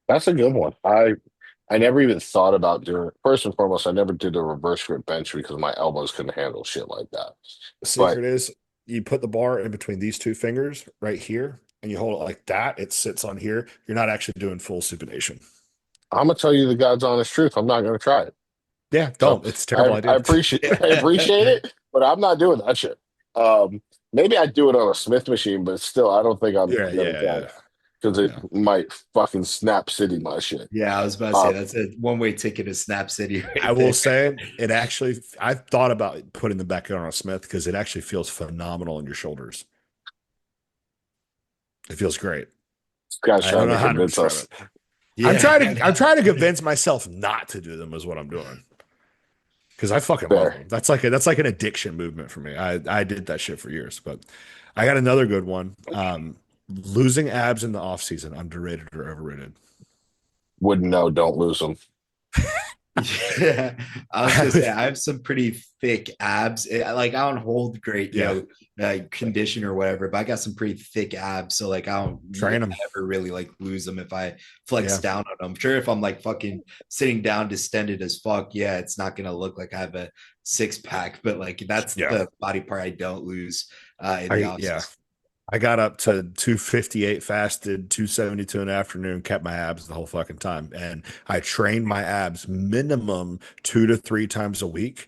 A: That's a good one. I never even thought about doing first and foremost, I never did a reverse grip bench because my elbows couldn't handle shit like that.
C: The
A: But
C: secret is you put the bar in between these two fingers right here, and you hold it like that. It sits on here. You're not actually doing full supination.
A: I'm gonna tell you the God's honest truth. I'm not gonna try it.
C: Yeah,
A: So
C: don't. It's a
A: I
C: terrible
A: I
C: idea.
A: appreciate I appreciate it, but I'm not doing that shit. Maybe I'd do it on a Smith machine, but still I don't think I'm
C: Yeah,
A: gonna
C: yeah,
A: try
C: yeah.
A: that because it
C: Yeah.
A: might fucking snap city my shit.
B: Yeah, I was about to say
A: Uh,
B: that's a one-way ticket to Snap City
C: I
B: right
C: will
B: there.
C: say it actually, I've thought about putting the back on a Smith because it actually feels phenomenal in your shoulders. It feels great.
A: this guy's
C: I don't
A: trying
C: know
A: to
C: how to
A: convince
C: describe
A: us.
C: it. I'm
B: Yeah.
C: trying to convince myself not to do them is what I'm doing. Because I fucking love
A: There.
C: them. That's like an addiction movement for me. I did that shit for years. But I got another good one. Losing abs in the off season, underrated or overrated?
A: Wouldn't know, don't lose them.
B: Yeah, I was
C: I
B: gonna say
C: would,
B: I have some pretty thick abs. Like I don't hold great,
C: yeah,
B: condition or whatever, but I got some pretty thick abs. So like I don't
C: train them.
B: ever really like lose them if I flex
C: Yeah,
B: down on them. Sure, if I'm like fucking sitting down distended as fuck, yeah, it's not gonna look like I have a six pack. But like that's
C: yeah.
B: the body part I don't lose in the off
C: Yeah.
B: season.
C: I got up to 258 fasted, 272 in the afternoon, kept my abs the whole fucking time. And I trained my abs minimum 2 to 3 times a week.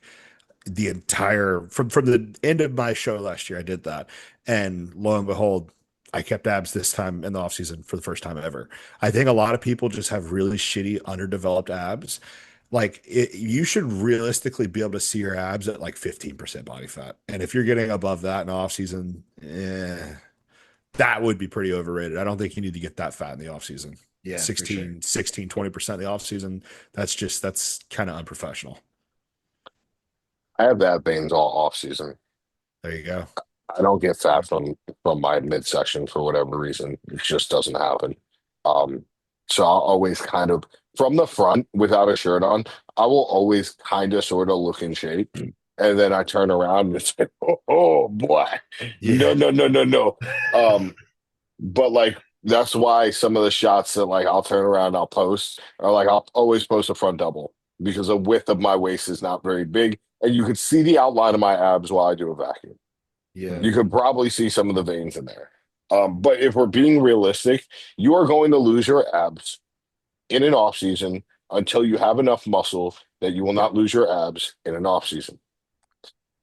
C: The entire from the end of my show last year, I did that. And lo and behold, I kept abs this time in the off season for the first time ever. I think a lot of people just have really shitty, underdeveloped abs. Like you should realistically be able to see your abs at like 15% body fat. And if you're getting above that in off season, that would be pretty overrated. I don't think you need to get that fat in the off season.
B: Yeah, for sure.
C: 16, 16, 20% of the offseason. That's kind of unprofessional.
A: I have that veins all off season.
C: There you go.
A: I don't get fat from my midsection for whatever reason. It just doesn't happen. Um, so I'll always kind of from the front without a shirt on, I will always kind of sort of look in shape. And then I turn around and it's like, oh boy. No,
B: Yeah.
A: no, no, no, no. Um, but like that's why some of the shots that like I'll turn around, I'll post, or like I'll always post a front double because the width of my waist is not very big. And you could see the outline of my abs while I do a vacuum.
B: Yeah.
A: You could probably see some of the veins in there. But if we're being realistic, you are going to lose your abs in an off season until you have enough muscle that you will
C: Yep.
A: not lose your abs in an off season.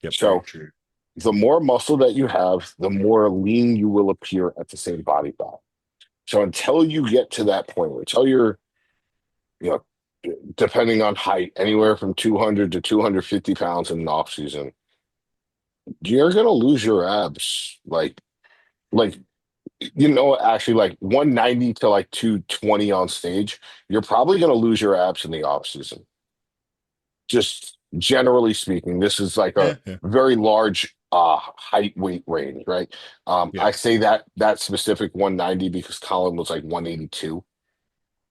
C: Yep.
B: Very
A: So
B: true.
A: the more muscle that you have, the more lean you will appear at the same body fat. So until you get to that point, until you're, you know, depending on height, anywhere from 200 to 250 pounds in an off season, you're gonna lose your abs. Like actually like 190 to like 220 on stage, you're probably going to lose your abs in the off season. Just generally speaking, this is like a
C: Yeah. Yeah.
A: very large height weight range, right?
C: Yeah.
A: I say that specific 190 because Colin was like 182,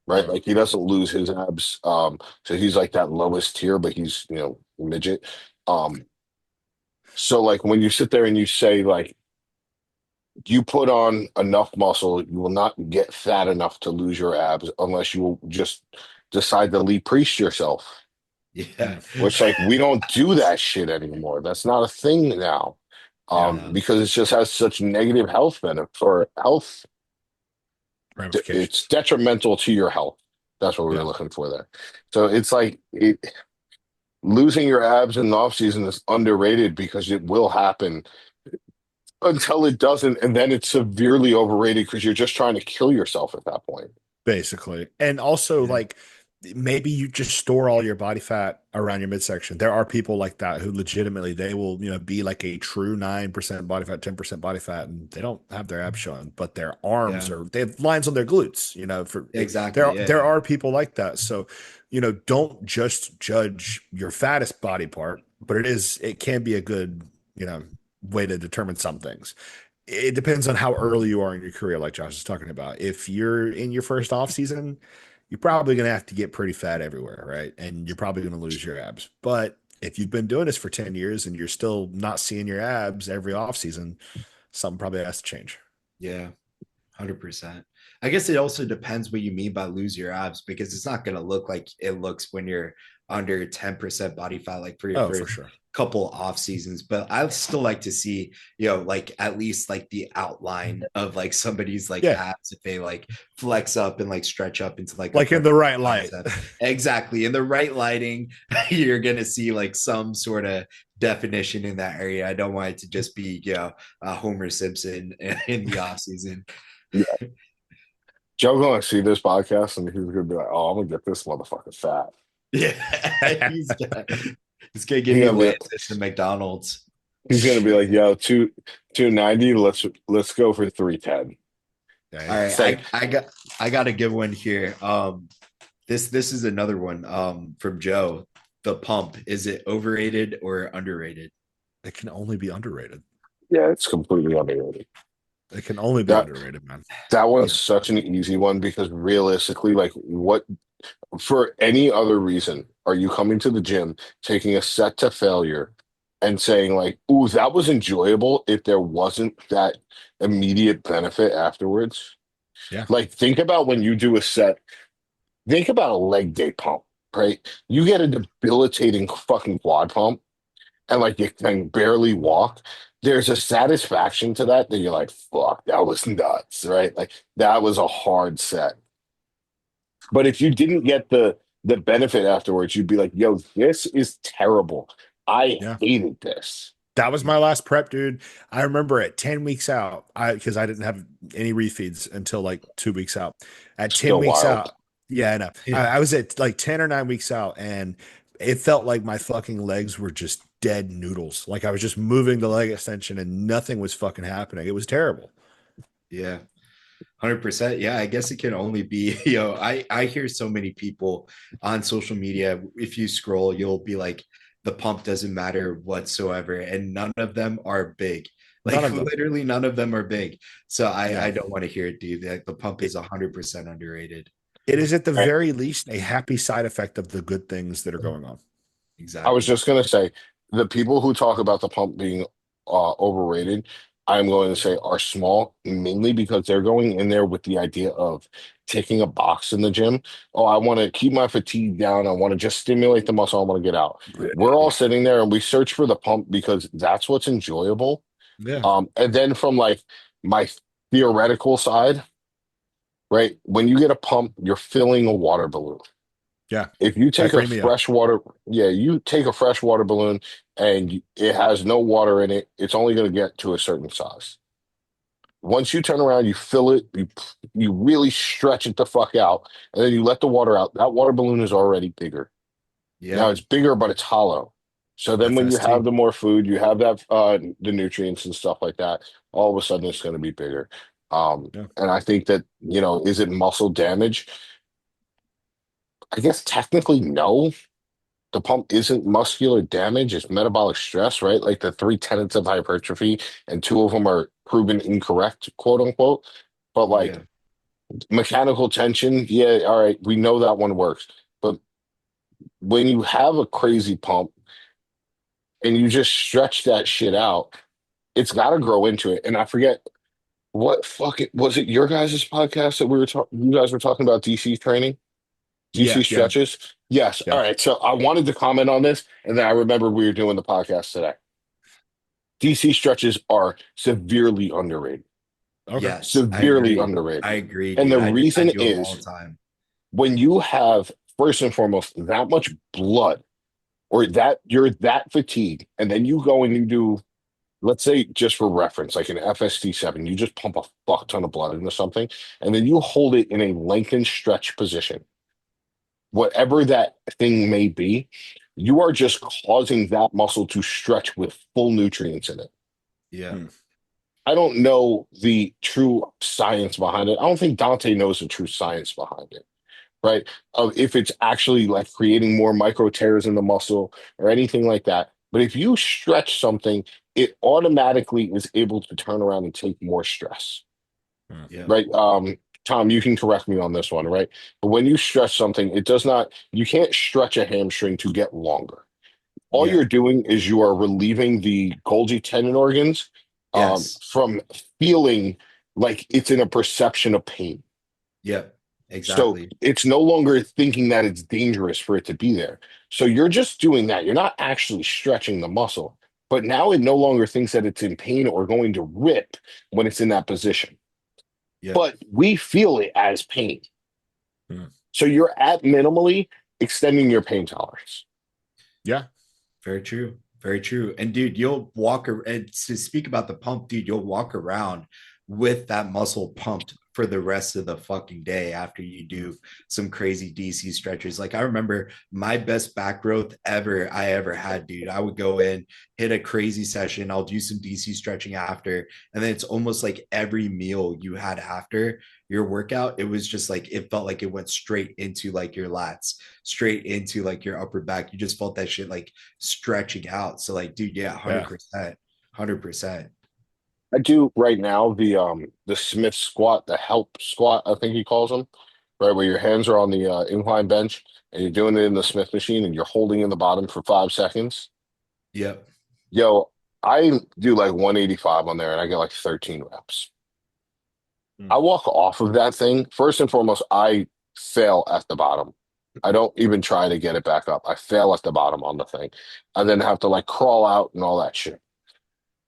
A: right?
C: Mm.
A: Like he doesn't lose his abs. So he's like that lowest tier, but he's, midget. Um, so like when you sit there and you say like you put on enough muscle, you will not get fat enough to lose your abs unless you just decide to Lee Priest yourself,
B: Yeah.
A: which like we don't do that shit anymore. That's not a thing now.
C: Yeah.
B: No.
A: Because it just has such negative health benefit for health. It's
C: Ramifications.
A: detrimental to your health. That's what we were
C: Yeah.
A: looking for there. So it's like losing your abs in the off season is underrated because it will happen until it doesn't, and then it's severely overrated because you're just trying to kill yourself at that point.
C: Basically. And also,
B: Yeah.
C: like, maybe you just store all your body fat around your midsection. There are people like that who legitimately they will, be like a true 9% body fat, 10% body fat, and they don't have their abs showing, but their arms
B: Yeah.
C: are they have lines on their glutes, for it.
B: Exactly.
C: There
B: Yeah.
C: are people like that. So, don't just judge your fattest body part, but it can be a good, way to determine some things. It depends on how early you are in your career, like Josh is talking about. If you're in your first off season, you're probably going to have to get pretty fat everywhere, right? And you're probably going to lose your abs. But if you've been doing this for 10 years and you're still not seeing your abs every off season, something probably has to change.
B: Yeah. 100%. I guess it also depends what you mean by lose your abs because it's not going to look like it looks when you're under 10% body fat, like for your
C: Oh, for
B: first
C: sure.
B: couple off seasons. But I would still like to see, like at least like the outline of like somebody's like
C: Yeah.
B: abs if they like flex up and like stretch up into like a
C: Like in
B: perfect
C: the right light.
B: bicep. Exactly. In the right lighting, you're going to see like some sort of definition in that area. I don't want it to just be, Homer Simpson in the off season.
A: Yeah. Joe's gonna see this podcast and he's gonna be like, "Oh, I'm gonna get this motherfucker fat."
B: Yeah, he's gonna give
A: He's
B: me
A: gonna be
B: Lances and McDonald's.
A: he's gonna be like, "Yo, 290. Let's go for 310."
B: All
C: Dang.
B: right,
A: It's like,
B: I got a good one here. This is another one from Joe. The pump, is it overrated or underrated?
C: It can only be underrated.
A: yeah, it's completely underrated.
C: It can only be
A: That
C: underrated, man.
A: that
B: Yeah,
A: one's such an easy one because realistically, like, what for any other reason are you coming to the gym, taking a set to failure, and saying like, "Ooh, that was enjoyable," if there wasn't that immediate benefit afterwards?
C: Yeah.
A: Like, think about when you do a set. Think about a leg day pump, right? You get a debilitating fucking quad pump and like you can barely walk. There's a satisfaction to that you're like, fuck, that was nuts, right? Like that was a hard set. But if you didn't get the benefit afterwards, you'd be like, yo, this is terrible. I
C: Yeah.
A: hated this.
C: That was
B: yeah,
C: my last prep, dude. I remember at 10 weeks out, because I didn't have any refeeds until like 2 weeks out. At 10
A: Still
C: weeks
A: wild.
C: out, yeah, I know.
B: yeah,
C: I was at like 10 or 9 weeks out, and it felt like my fucking legs were just dead noodles. Like I was just moving the leg extension and nothing was fucking happening. It was terrible.
B: yeah. 100%. Yeah, I guess it can only be, I hear so many people on social media. If you scroll, you'll be like, the pump doesn't matter whatsoever. And none of them are big.
C: None
B: Like
C: of them.
B: literally none of them are big. So I
C: Yeah.
B: don't want to hear it, dude. Like, the pump is 100% underrated.
C: It is at the
A: I,
C: very least a happy side effect of the good things that are going on.
A: I was
B: Exactly.
A: just gonna say the people who talk about the pump being overrated, I'm going to say are small, mainly because they're going in there with the idea of taking a box in the gym. Oh, I want to keep my fatigue down. I want to just stimulate the muscle. I want to get out. We're all sitting there and we search for the pump because that's what's enjoyable.
C: Yeah,
A: And then from like my theoretical side, right? When you get a pump, you're filling a water balloon.
C: yeah.
A: If you take a
C: Hyperemia.
A: fresh water, yeah, you take a fresh water balloon and it has no water in it, it's only going to get to a certain size. Once you turn around, you fill it, you really stretch it the fuck out, and then you let the water out. That water balloon is already bigger. Now
B: Yeah.
A: it's bigger, but it's hollow. So then when you have
C: FST.
A: the more food, you have that the nutrients and stuff like that, all of a sudden it's going to be bigger.
C: Yeah.
A: And I think that, is it muscle damage? I guess technically no. The pump isn't muscular damage, it's metabolic stress, right? Like the three tenets of hypertrophy, and two of them are proven incorrect, quote unquote. But like
B: Yeah.
A: mechanical tension, yeah, all right, we know that one works. But when you have a crazy pump and you just stretch that shit out, it's got to grow into it. And I forget what fucking was it your guys' podcast that you guys were talking about DC training? DC
B: Yeah.
C: Yeah.
A: stretches? Yes. All
C: Yeah.
A: right. So I wanted to comment on this, and then I remember we were doing the podcast today. DC stretches are severely underrated.
C: Okay.
B: Yes, I
A: Severely
B: agree.
A: underrated.
B: I agree,
A: And
B: dude.
A: the
B: I
A: reason
B: do them all the
A: is
B: time.
A: when you have, first and foremost, that much blood or that you're that fatigued, and then you go and you do, let's say, just for reference, like an FST7, you just pump a fuck ton of blood into something, and then you hold it in a lengthened stretch position, whatever that thing may be, you are just causing that muscle to stretch with full nutrients in it.
B: Yeah.
C: Hmm.
A: I don't know the true science behind it. I don't think Dante knows the true science behind it, right? Of if it's actually like creating more micro tears in the muscle or anything like that. But if you stretch something, it automatically is able to turn around and take more stress,
C: Hmm.
B: Yeah.
A: right? Tom, you can correct me on this one, right? But when you stretch something, it does not, you can't stretch a hamstring to get longer. All
B: Yeah.
A: you're doing is you are relieving the Golgi tendon organs
B: Yes.
A: from feeling like it's in a perception of pain.
B: Yep.
A: So
B: Exactly.
A: it's no longer thinking that it's dangerous for it to be there. So you're just doing that. You're not actually stretching the muscle, but now it no longer thinks that it's in pain or going to rip when it's in that position.
B: Yep.
A: But we feel it as pain.
C: Hmm.
A: So you're at minimally extending your pain tolerance.
C: Yeah.
B: Very true. Very true. And dude, you'll and to speak about the pump, dude, you'll walk around with that muscle pumped for the rest of the fucking day after you do some crazy DC stretches. Like I remember my best back growth I ever had, dude. I would go in, hit a crazy session, I'll do some DC stretching after, and then it's almost like every meal you had after your workout, it was just like it felt like it went straight into like your lats, straight into like your upper back. You just felt that shit like stretching out. So like, dude, yeah,
C: Yeah.
B: 100%, 100%.
A: I do right now the Smith squat, the help squat, I think he calls them, right, where your hands are on the incline bench and you're doing it in the Smith machine and you're holding in the bottom for 5 seconds.
B: Yep.
A: Yo, I do like 185 on there and I get like 13 reps.
C: Hmm.
A: I walk off of that thing. First and foremost, I fail at the bottom. I don't even try to get it back up. I fail at the bottom on the thing. I then have to like crawl out and all that shit.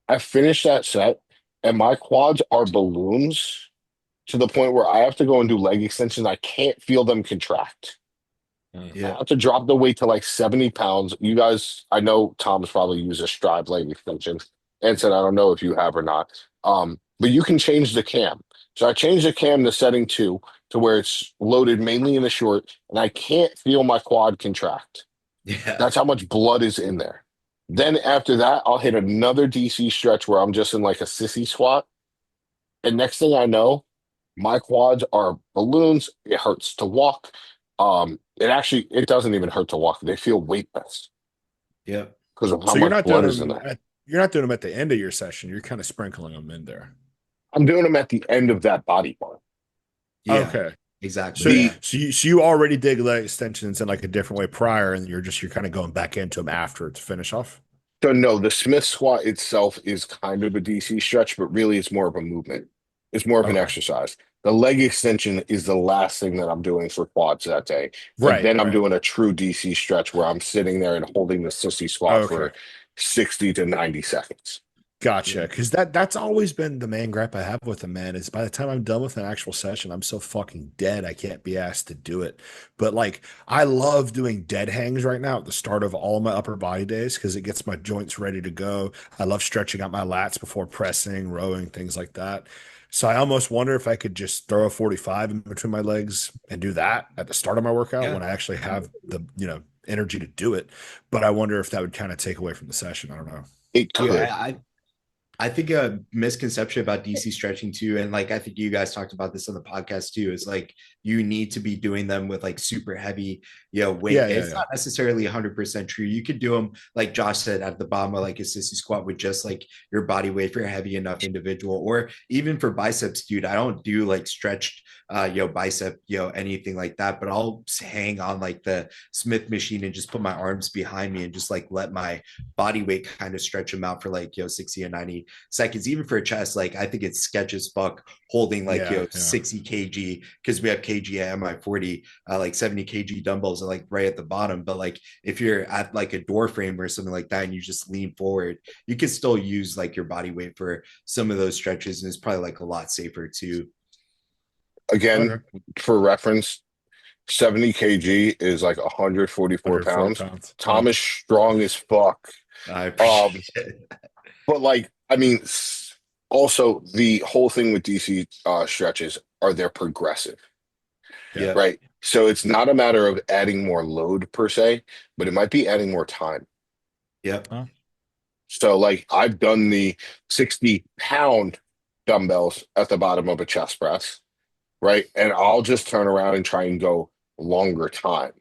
A: I finish that set and my quads are balloons to the point where I have to go and do leg extensions. I can't feel them contract.
C: Hmm.
A: I
B: Yep.
A: have to drop the weight to like 70 pounds. You guys, I know Tom's probably used a Strive leg extension. Anson, I don't know if you have or not. But you can change the cam. So I changed the cam to setting two to where it's loaded mainly in the short, and I can't feel my quad contract.
B: Yeah.
A: That's how much blood is in there. Then after that, I'll hit another DC stretch where I'm just in like a sissy squat. And next thing I know, My quads are balloons. It hurts to walk. It doesn't even hurt to walk. They feel weightless
B: Yeah.
A: because of how
C: So you're
A: much
C: not doing
A: blood is in
C: them
A: there.
C: you're not doing them at the end of your session. You're kind of sprinkling them in there.
A: I'm doing them at the end of that body part.
B: Yeah.
C: Okay.
B: Exactly.
C: So
B: Yeah.
A: The
C: so you already did leg extensions in like a different way prior, and you're kind of going back into them after to finish off.
A: So no, the Smith squat itself is kind of a DC stretch, but really it's more of a movement. It's more of an
C: Okay.
A: exercise. The leg extension is the last thing that I'm doing for quads that day. And
C: Right,
A: then I'm
C: right.
A: doing a true DC stretch where I'm sitting there and holding the sissy squat
C: Okay.
A: for 60 to 90 seconds.
C: Gotcha.
B: Yeah.
C: Because that's always been the main gripe I have with them, man, is by the time I'm done with an actual session, I'm so fucking dead I can't be asked to do it. But like I love doing dead hangs right now at the start of all my upper body days because it gets my joints ready to go. I love stretching out my lats before pressing, rowing, things like that. So I almost wonder if I could just throw a 45 in between my legs and do that at the start of my workout
B: Yeah.
C: when I actually have the, energy to do it. But I wonder if that would kind of take away from the session. I don't know.
A: It
B: Dude,
A: could.
B: I think a misconception about DC stretching too, and like I think you guys talked about this on the podcast too, is like you need to be doing them with like super heavy, weight.
C: Yeah, yeah,
B: It's
C: yeah.
B: not necessarily 100% true. You could do them like Josh said at the bottom of like a sissy squat with just like your body weight for a heavy enough individual, or even for biceps, dude. I don't do like stretched, bicep, anything like that, but I'll hang on like the Smith machine and just put my arms behind me and just like let my body weight kind of stretch them out for like 60 or 90 seconds. Even for a chest, like I think it's sketch as fuck holding like
C: Yeah, yeah.
B: 60 kg because we have kg at mi 40, like 70 kg dumbbells are like right at the bottom. But like if you're at like a door frame or something like that and you just lean forward, you can still use like your body weight for some of those stretches, and it's probably like a lot safer too.
A: Again,
C: Okay.
A: for reference, 70 kg is like 144
C: 140
A: pounds.
C: pounds.
A: Tom is strong as fuck.
B: I
A: Um,
B: appreciate it.
A: but like, I mean, also the whole thing with DC stretches are they're progressive,
C: Yeah.
B: Yeah.
A: right? So it's not a matter of adding more load per se, but it might be adding more time.
B: Yep.
C: Huh?
A: So like I've done the 60-pound dumbbells at the bottom of a chest press, right? And I'll just turn around and try and go longer time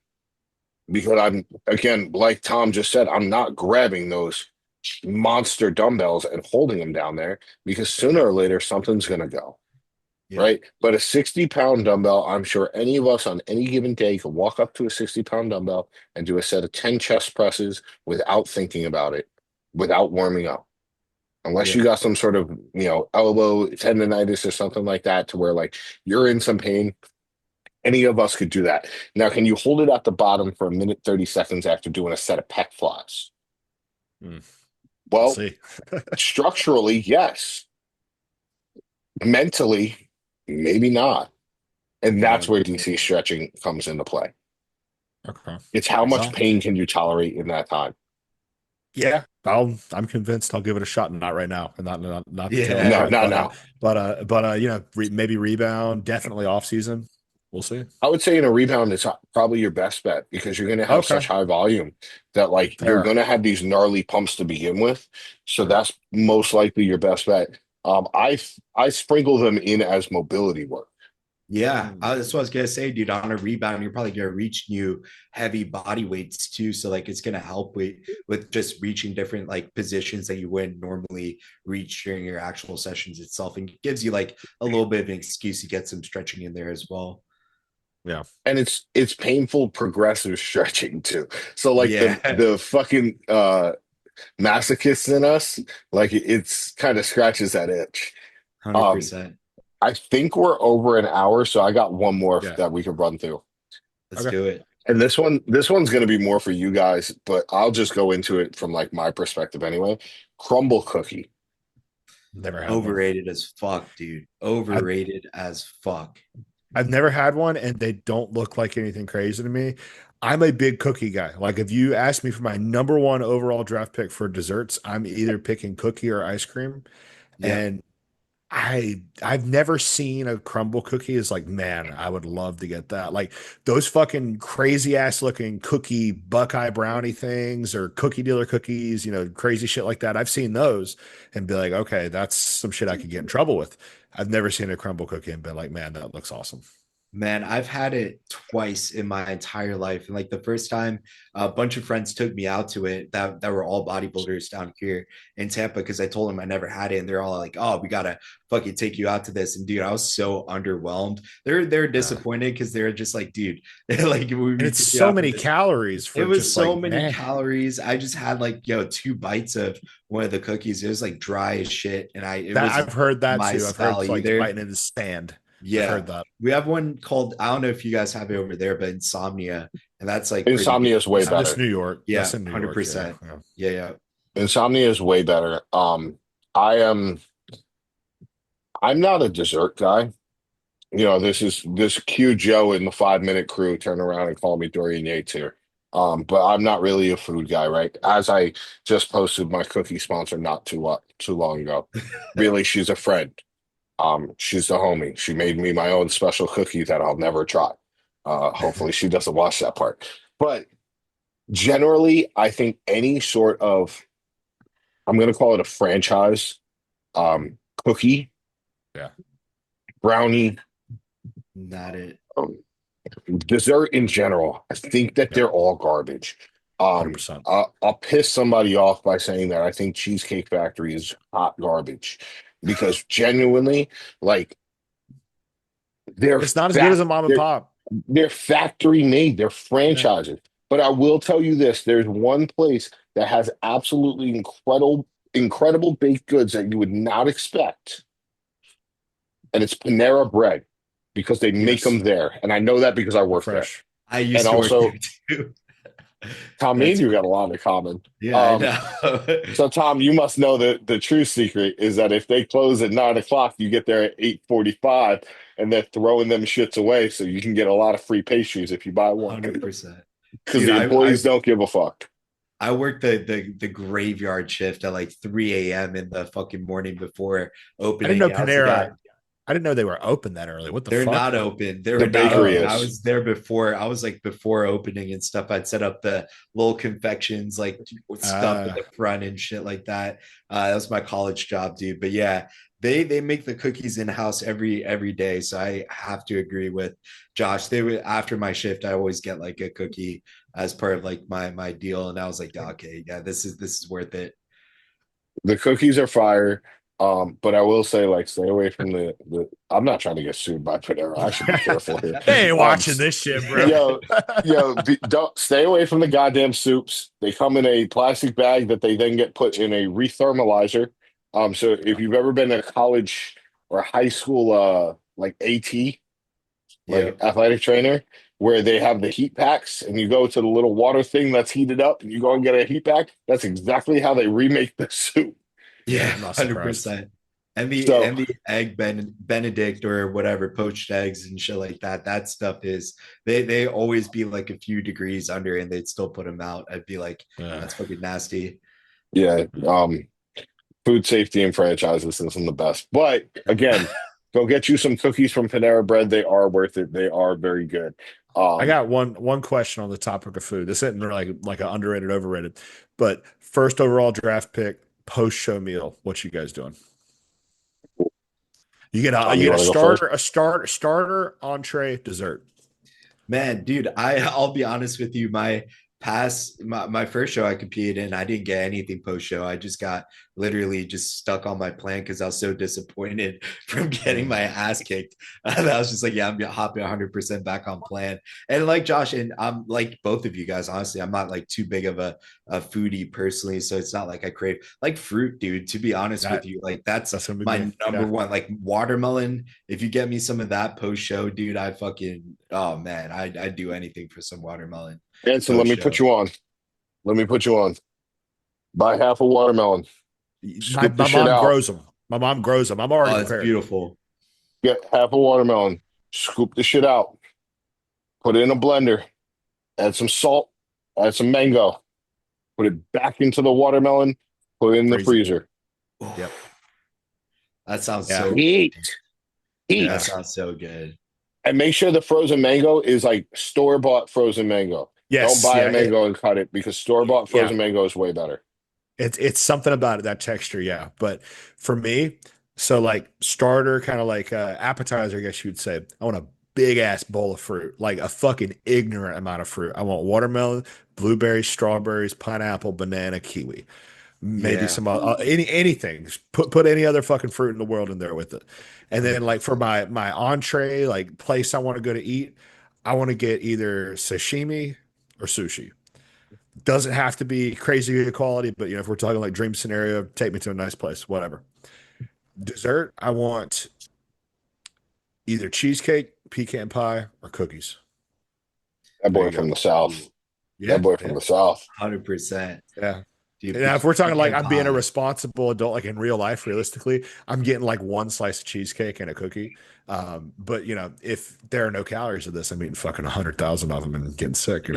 A: because I'm, again, like Tom just said, I'm not grabbing those monster dumbbells and holding them down there because sooner or later something's going to go,
B: Yeah.
A: right? But a 60-pound dumbbell, I'm sure any of us on any given day can walk up to a 60-pound dumbbell and do a set of 10 chest presses without thinking about it, without warming up. Unless
B: Yeah.
A: you got some sort of, elbow tendonitis or something like that to where like you're in some pain, any of us could do that. Now, can you hold it at the bottom for a minute 30 seconds after doing a set of pec flies?
C: Hmm. We'll
A: Well,
C: see.
A: structurally, yes. Mentally, maybe not. And
C: Yeah.
A: that's where DC stretching comes into play.
C: Okay.
A: It's how much
C: Well,
A: pain can you tolerate in that time?
C: yeah. I'm convinced I'll give it a shot. Not right now, and not to kill
A: No,
B: Yeah.
C: anything,
A: no,
C: but
A: no.
C: maybe rebound. Definitely off season. We'll see.
A: I would say in a rebound, it's probably your best bet because you're going to have
C: Okay.
A: such high volume that like you're
C: Fair.
A: going to have these gnarly pumps to begin with. So
C: Sure.
A: that's most likely your best bet. I sprinkle them in as mobility work.
B: Yeah,
C: Hmm.
B: that's what I was gonna say, dude. On a rebound, you're probably gonna reach new heavy body weights too. So like, it's gonna help with just reaching different like positions that you wouldn't normally reach during your actual sessions itself, and gives you like a little bit of an excuse to get some stretching in there as well.
C: Yeah.
A: And it's painful progressive stretching too. So like
B: Yeah,
A: the fucking masochists in us, like it's kind of scratches that itch.
B: hundred
A: Um,
B: percent.
A: I think we're over an hour, so I got one more
C: Yeah.
A: that we could run through.
B: Let's
C: Okay.
B: do it.
A: And this one's going to be more for you guys, but I'll just go into it from like my perspective anyway. Crumble cookie.
C: Never had one.
B: Overrated as fuck, dude.
C: I've
B: Overrated as fuck.
C: I've never had one, and they don't look like anything crazy to me. I'm a big cookie guy. Like if you ask me for my number one overall draft pick for desserts, I'm either picking cookie or ice cream.
B: Yeah,
C: And I've never seen a crumble cookie. Is like, man, I would love to get that. Like those fucking crazy ass looking cookie Buckeye brownie things or cookie dealer cookies, crazy shit like that. I've seen those and be like, okay, that's some shit I could get in trouble with. I've never seen a crumble cookie and been like, man, that looks awesome.
B: Man, I've had it twice in my entire life. And like the first time, a bunch of friends took me out to it that were all bodybuilders down here in Tampa because I told them I never had it. And they're all like, oh, we gotta fucking take you out to this. And dude, I was so underwhelmed. They're
C: Uh,
B: disappointed because they're just like, dude, like
C: and
B: we
C: it's
B: took you
C: so
B: out for
C: many
B: this.
C: calories
B: It
C: for
B: was
C: just
B: so
C: like,
B: many
C: man,
B: calories. I just had like, two bites of one of the cookies. It was like dry as shit. And it
C: that
B: wasn't
C: I've heard that
B: my
C: too. I've heard
B: style
C: it's like
B: either.
C: biting into sand. I've
B: Yeah.
C: heard that.
B: We have one called, I don't know if you guys have it over there, but Insomnia. And that's like pretty
A: Insomnia
B: good.
A: is way
C: That's
A: better.
C: New York.
B: Yeah,
C: That's in New York. Yeah.
B: 100%. Yeah, yeah.
A: Insomnia is way better. I am I'm not a dessert guy. This Q Joe in the 5 minute crew turn around and call me Dorian Yates here. But I'm not really a food guy, right? As I just posted my cookie sponsor not too long ago. Really, she's a friend. She's the homie. She made me my own special cookie that I'll never try. Hopefully she doesn't watch that part. But generally, I think any sort of, I'm gonna call it a franchise, cookie,
C: Yeah.
A: brownie,
B: Not it.
A: um, dessert in general, I think that
C: Yeah.
A: they're all garbage. Um,
C: 100%.
A: I'll piss somebody off by saying that I think Cheesecake Factory is hot garbage because genuinely, like they're
C: It's not as good as
A: fact
C: a mom and
A: they're
C: pop.
A: they're factory made, they're
C: Yeah.
A: franchises. But I will tell you this: there's one place that has absolutely incredible baked goods that you would not expect, and it's Panera Bread because they make
C: Yes.
A: them there, and I know that because I
C: They're
A: work there.
C: fresh.
B: I
A: And
B: used to work
A: also,
B: there too.
A: Tom, me and
B: That's
A: you got a lot in common.
B: yeah, I
A: Um,
B: know.
A: so Tom, you must know that the true secret is that if they close at 9 o'clock, you get there at 8:45, and they're throwing them shits away, so you can get a lot of free pastries if you buy one.
B: 100%.
A: Because
B: Dude,
A: the
B: I
A: employees don't give a fuck.
B: I worked the graveyard shift at like 3 a.m. in the fucking morning before
C: I didn't
B: opening.
C: know
B: I was the guy.
C: Panera. I didn't know they were open that early. What the
B: They're
C: fuck?
B: not open. They
A: The
B: were not
A: bakery
B: open. I
A: is.
B: was there before. I was like before opening and stuff. I'd set up the little confections, like stuff in
C: Uh,
B: the front and shit like that. That was my college job, dude. But yeah, they make the cookies in house every day. So I have to agree with Josh. They would after my shift, I always get like a cookie as part of like my deal. And I was like, okay, yeah, this is worth it.
A: The cookies are fire. But I will say, like, stay away from the. I'm not trying to get sued by Panera. I should be careful here.
C: they ain't
A: Um,
C: watching this shit, bro.
A: yo, don't stay away from the goddamn soups. They come in a plastic bag that they then get put in a rethermalizer. So if you've ever been to college or high school, like AT,
B: Yeah.
A: like athletic trainer, where they have the heat packs and you go to the little water thing that's heated up and you go and get a heat pack. That's exactly how they remake the soup.
B: Yeah,
C: I'm not surprised.
B: 100%. And the
A: So
B: egg Benedict or whatever poached eggs and shit like that. That stuff is they always be like a few degrees under and they'd still put them out. I'd be like,
C: Yeah.
B: that's fucking nasty.
A: yeah, food safety and franchises isn't the best. But again, go get you some cookies from Panera Bread. They are worth it. They are very good.
C: I
A: Um,
C: got one question on the topic of food. This isn't like an underrated, overrated, but first overall draft pick, post show meal. What you guys doing? You get a
A: Tom,
C: you
A: you
C: get a
A: want to go first?
C: starter, entree, dessert.
B: Man, dude, I'll be honest with you. My first show I competed in, I didn't get anything post show. I just got literally just stuck on my plan because I was so disappointed from getting
C: Mm.
B: my ass kicked. I was just like, yeah, I'm hopping 100% back on plan. And like Josh, and I'm like both of you guys, honestly, I'm not like too big of a foodie personally. So it's not like I crave like fruit, dude. To be honest with
C: That
B: you, like that's
C: that's gonna be me.
B: my number
C: Yeah.
B: one. Like watermelon, if you get me some of that post show, dude, I fucking oh man, I'd do anything for some watermelon
A: Anson, let
B: post
A: me put
B: show.
A: you on. Let me put you on. Buy half a watermelon.
C: My
A: Scoop the
C: my
A: shit
C: mom
A: out.
C: grows them. My mom grows them. I'm already
B: Oh, it's
C: prepared.
B: beautiful.
A: Get half a watermelon. Scoop the shit out. Put it in a blender. Add some salt. Add some mango. Put it back into the watermelon. Put it in the
C: Freeze it.
A: freezer.
C: Yep.
B: That sounds
C: Yeah,
B: so
A: Eat,
B: that
C: yeah.
A: eat,
B: sounds so good.
A: and make sure the frozen mango is like store-bought frozen mango. Don't
C: Yes,
A: buy a
C: yeah,
A: mango and cut it because store-bought
C: yeah.
A: frozen mango is way better.
C: It's something about it, that texture, yeah. But for me, so like starter, kind of like appetizer, I guess you would say. I want a big ass bowl of fruit, like a fucking ignorant amount of fruit. I want watermelon, blueberries, strawberries, pineapple, banana, kiwi, maybe
B: Yeah.
C: some anything. Just put any other fucking fruit in the world in there with it. And then like for my entree, like place I want to go to eat, I want to get either sashimi or sushi. Doesn't have to be crazy good quality, but if we're talking like dream scenario, take me to a nice place, whatever. Dessert, I want either cheesecake, pecan pie, or cookies.
A: That
C: There
A: boy
C: you go.
A: from the South.
B: Ooh,
A: That
C: Yeah,
A: boy from
C: yeah,
A: the South.
B: 100%.
C: yeah.
B: Dude,
C: Now, if we're talking like
B: pecan
C: I'm being a
B: pie.
C: responsible adult, like in real life, realistically, I'm getting like one slice of cheesecake and a cookie. But if there are no calories of this, I'm eating fucking 100,000 of them and getting sick.
A: All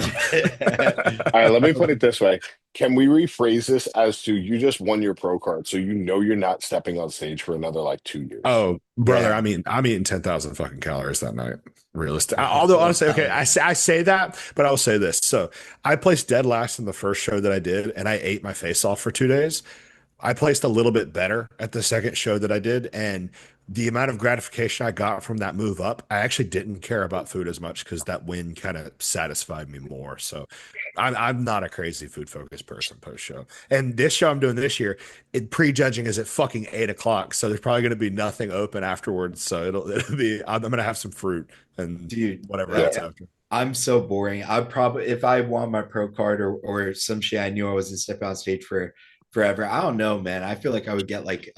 A: right, let me put it this way. Can we rephrase this as to you just won your pro card, so you know you're not stepping on stage for another like 2 years?
C: Oh, brother,
B: Yeah.
C: I'm eating 10,000 fucking calories that night. Realistic. Although
B: Full
C: honestly, okay,
B: salad.
C: I say that, but I will say this. So I placed dead last in the first show that I did, and I ate my face off for 2 days. I placed a little bit better at the second show that I did, and the amount of gratification I got from that move up, I actually didn't care about food as much because that win kind of satisfied me more. So I'm not a crazy food focused person post show. And this show I'm doing this year, it prejudging is at fucking 8 o'clock, so there's probably going to be nothing open afterwards. So it'll be I'm going to have some fruit and
B: Dude,
C: whatever
A: Yeah.
C: else after.
B: I'm so boring. I probably if I won my pro card or some shit I knew I wasn't stepping on stage for forever. I don't know, man. I feel like I would get like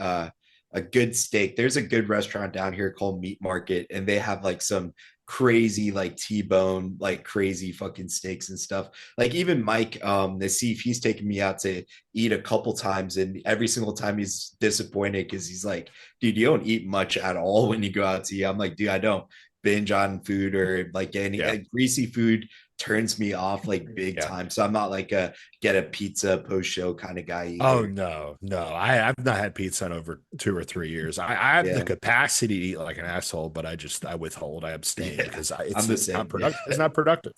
B: a good steak. There's a good restaurant down here called Meat Market, and they have like some crazy like T-bone, like crazy fucking steaks and stuff. Like even Mike, the Chief, he's taken me out to eat a couple times, and every single time he's disappointed because he's like, dude, you don't eat much at all when you go out to eat. I'm like, dude, I don't binge on food or like any
C: Yeah.
B: greasy food turns me off like big
C: Yeah.
B: time. So I'm not like a get a pizza post show kind of guy
C: Oh
B: either.
C: no, no. I've not had pizza in over 2 or 3 years. I have the
B: Yeah.
C: capacity to eat like an asshole, but I withhold. I abstain
B: Yeah.
C: because
B: I'm the
C: it's not
B: same. Yeah.
C: productive. It's not productive.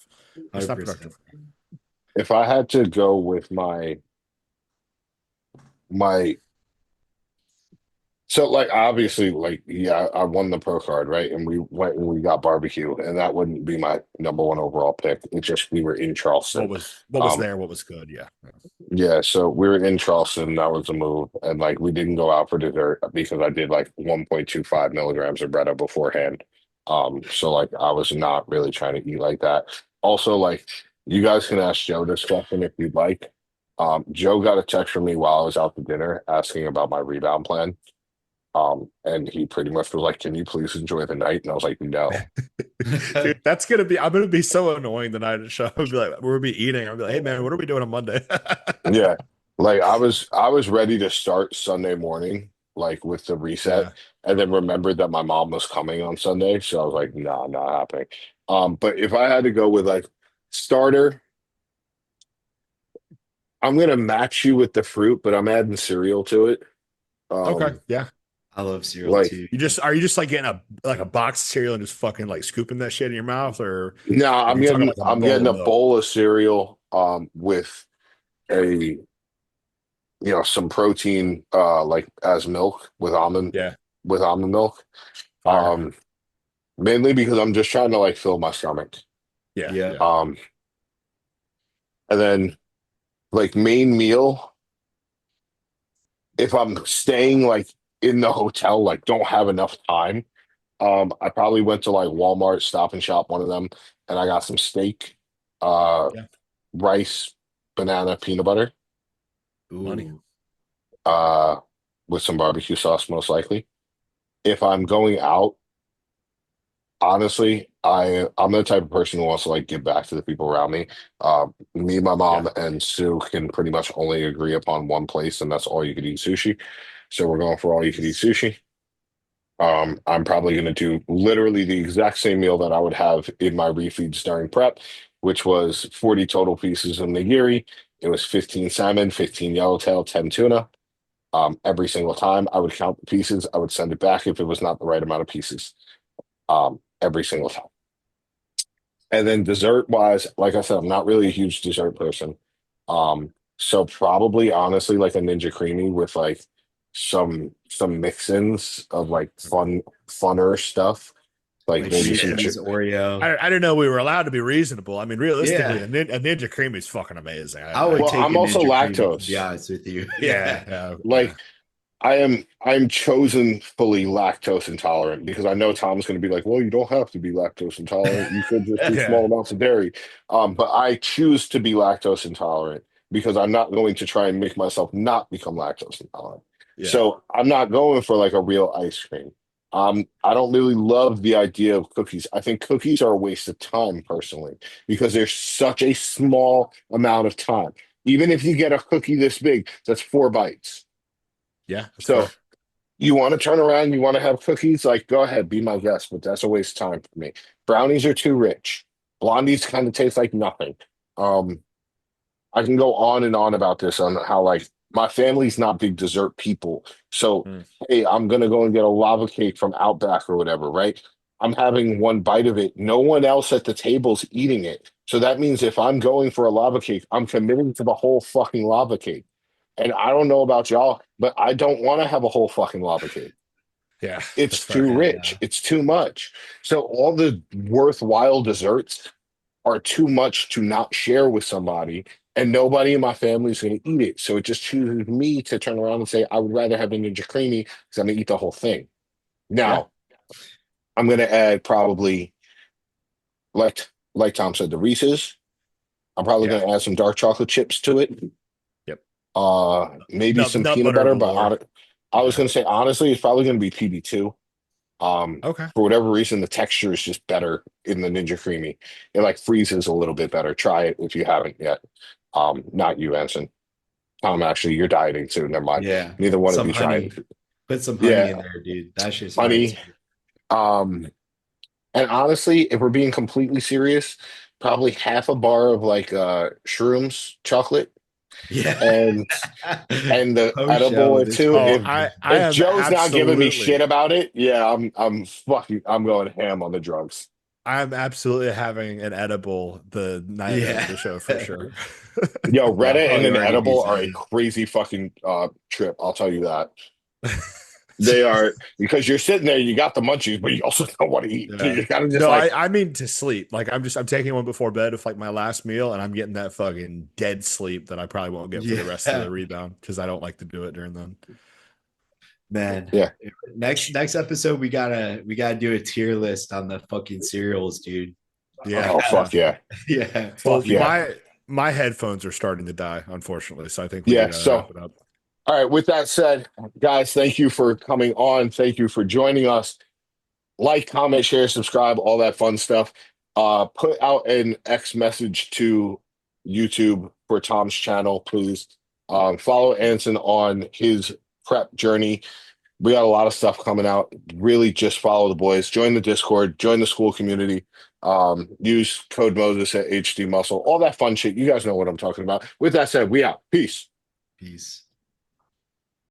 C: It's not
B: 100%.
C: productive.
A: If I had to go with my so like obviously like yeah, I won the pro card, right? And we went and we got barbecue, and that wouldn't be my number one overall pick. It's just we were in
C: What
A: Charleston.
C: was
A: Um,
C: there? What was good? Yeah.
A: yeah, so we were in Charleston. That was a move, and like we didn't go out for dessert because I did like 1.25 milligrams of Bretta beforehand. So like I was not really trying to eat like that. Also, like you guys can ask Joe this question if you'd like. Joe got a text from me while I was out to dinner asking about my rebound plan. And he pretty much was like, "Can you please enjoy the night?" And I was like, "No."
C: Dude, that's gonna be. I'm gonna be so annoying the night of the show. I'll be like, we'll be eating. I'll be like, hey man, what are we doing on Monday?
A: Yeah, like I was ready to start Sunday morning, like with the reset,
C: Yeah.
A: and then remembered that my mom was coming on Sunday, so I was like, "Nah, not happening." But if I had to go with like starter, I'm gonna match you with the fruit, but I'm adding cereal to it.
C: Okay.
A: Um,
C: Yeah.
B: I love cereal
A: like
B: too.
C: You just like getting a box of cereal and just fucking like scooping that shit in your mouth, or
A: no,
C: are you talking like a
A: I'm
C: bowl
A: getting
C: of
A: a
C: milk?
A: bowl of cereal, with a some protein like as milk
C: Yeah.
A: with almond milk.
C: Fire.
A: Um, Mainly because I'm just trying to like fill my stomach.
C: Yeah.
B: Yeah.
C: Yeah.
A: Um, and then like main meal, if I'm staying like in the hotel, like don't have enough time, I probably went to like Walmart, Stop and Shop, one of them, and I got some steak, uh,
C: Yeah.
A: rice, banana, peanut butter,
C: Money.
B: Ooh.
A: uh, with some barbecue sauce, most likely. If I'm going out, honestly, I'm the type of person who wants to like give back to the people around me. Me, my
C: Yeah.
A: mom, and Sue can pretty much only agree upon one place, and that's all you could eat sushi. So we're going for all you could eat sushi. I'm probably going to do literally the exact same meal that I would have in my refeeds during prep, which was 40 total pieces of nigiri. It was 15 salmon, 15 yellowtail, 10 tuna. Every single time I would count the pieces, I would send it back if it was not the right amount of pieces. Every single time. And then dessert wise, like I said, I'm not really a huge dessert person. So probably honestly like a Ninja Creamy with like some mix-ins of like funner stuff. Like
B: Like
A: maybe some
B: Reese's, Oreo.
C: I didn't know we were allowed to be reasonable. I mean, realistically,
B: Yeah,
C: a Ninja Creamy is fucking amazing.
B: I would
A: well,
B: take
A: I'm
B: a
A: also
B: Ninja Creamy to be
A: lactose.
B: honest with you.
C: yeah,
B: Yeah,
C: yeah.
A: Like I'm chosen fully lactose intolerant because I know Tom's going to be like, well, you don't have to be lactose intolerant. You could just do
C: Yeah,
A: small amounts of dairy. But I choose to be lactose intolerant because I'm not going to try and make myself not become lactose intolerant.
C: yeah,
A: So I'm not going for like a real ice cream. I don't really love the idea of cookies. I think cookies are a waste of time personally because there's such a small amount of time. Even if you get a cookie this big, that's 4 bites.
C: yeah. That's fair.
A: So you want to turn around, you want to have cookies, like go ahead, be my guest, but that's a waste of time for me. Brownies are too rich. Blondies kind of taste like nothing. Um, I can go on and on about this on how like my family's not big dessert people. So
C: Mm.
A: hey, I'm gonna go and get a lava cake from Outback or whatever, right? I'm having one bite of it. No one else at the table's eating it. So that means if I'm going for a lava cake, I'm committing to the whole fucking lava cake. And I don't know about y'all, but I don't want to have a whole fucking lava cake.
C: Yeah, that's
A: It's
C: fair.
A: too rich.
B: yeah,
A: It's too much. So all the worthwhile desserts are too much to not share with somebody, and nobody in my family is going to eat it. So it just chooses me to turn around and say, I would rather have a Ninja Creamy because I'm going to eat the whole thing.
C: Yeah,
A: Now, I'm going to add probably, like Tom said, the Reese's. I'm probably
C: yeah,
A: going to add some dark chocolate chips to it.
C: yep.
A: Maybe
C: Nut
A: some
C: nut
A: peanut
C: butter
A: butter, but
C: galore.
A: I was
C: Yeah.
A: going to say, honestly, it's probably going to be PB2.
C: Okay.
A: For whatever reason, the texture is just better in the Ninja Creamy. It like freezes a little bit better. Try it if you haven't yet. Not you, Anson. Actually, you're dieting too. Never mind.
B: yeah.
A: Neither one of
B: Some
A: you trying.
B: honey. Put some honey
A: Yeah,
B: in there, dude. That shit's fire
A: honey.
B: too.
A: Um, and honestly, if we're being completely serious, probably half a bar of like shrooms chocolate
B: Yeah.
A: and the
B: Post
A: edible
B: show,
A: or
B: this
A: two.
C: Oh,
B: fucking
A: If
C: I
A: if
C: am
A: Joe's not giving me shit
C: absolutely,
A: about it, yeah, I'm going ham on the drugs.
C: I'm absolutely having an edible the night of
B: yeah.
C: the show for sure.
A: Yo,
B: I'll
A: Reddit and
B: probably
A: an
B: already be
A: edible are a
B: signed.
A: crazy fucking trip. I'll tell you that. They are because you're sitting there, you got the munchies, but you also don't want to eat.
C: Yeah.
A: You gotta just
C: No,
A: like,
C: I mean to sleep. Like I'm taking one before bed with like my last meal, and I'm getting that fucking dead sleep that I probably won't get for the rest of the
B: Yeah.
C: rebound because I don't like to do it during then.
B: Man.
A: yeah.
B: Next episode we gotta do a tier list on the fucking cereals, dude.
C: Yeah,
A: Oh
C: yeah.
A: fuck yeah,
B: Yeah.
C: Well,
A: fuck yeah,
C: my headphones are starting to die, unfortunately, so I think we
A: yeah.
C: need to wrap
A: So,
C: it up.
A: all right. With that said, guys, thank you for coming on. Thank you for joining us. Like, comment, share, subscribe, all that fun stuff. Put out an X message to YouTube for Tom's channel, please. Follow Anson on his prep journey. We got a lot of stuff coming out. Really just follow the boys. Join the Discord, join the school community. Use code Moses at HD Muscle, all that fun shit. You guys know what I'm talking about. With that said, we out. Peace.
B: Peace.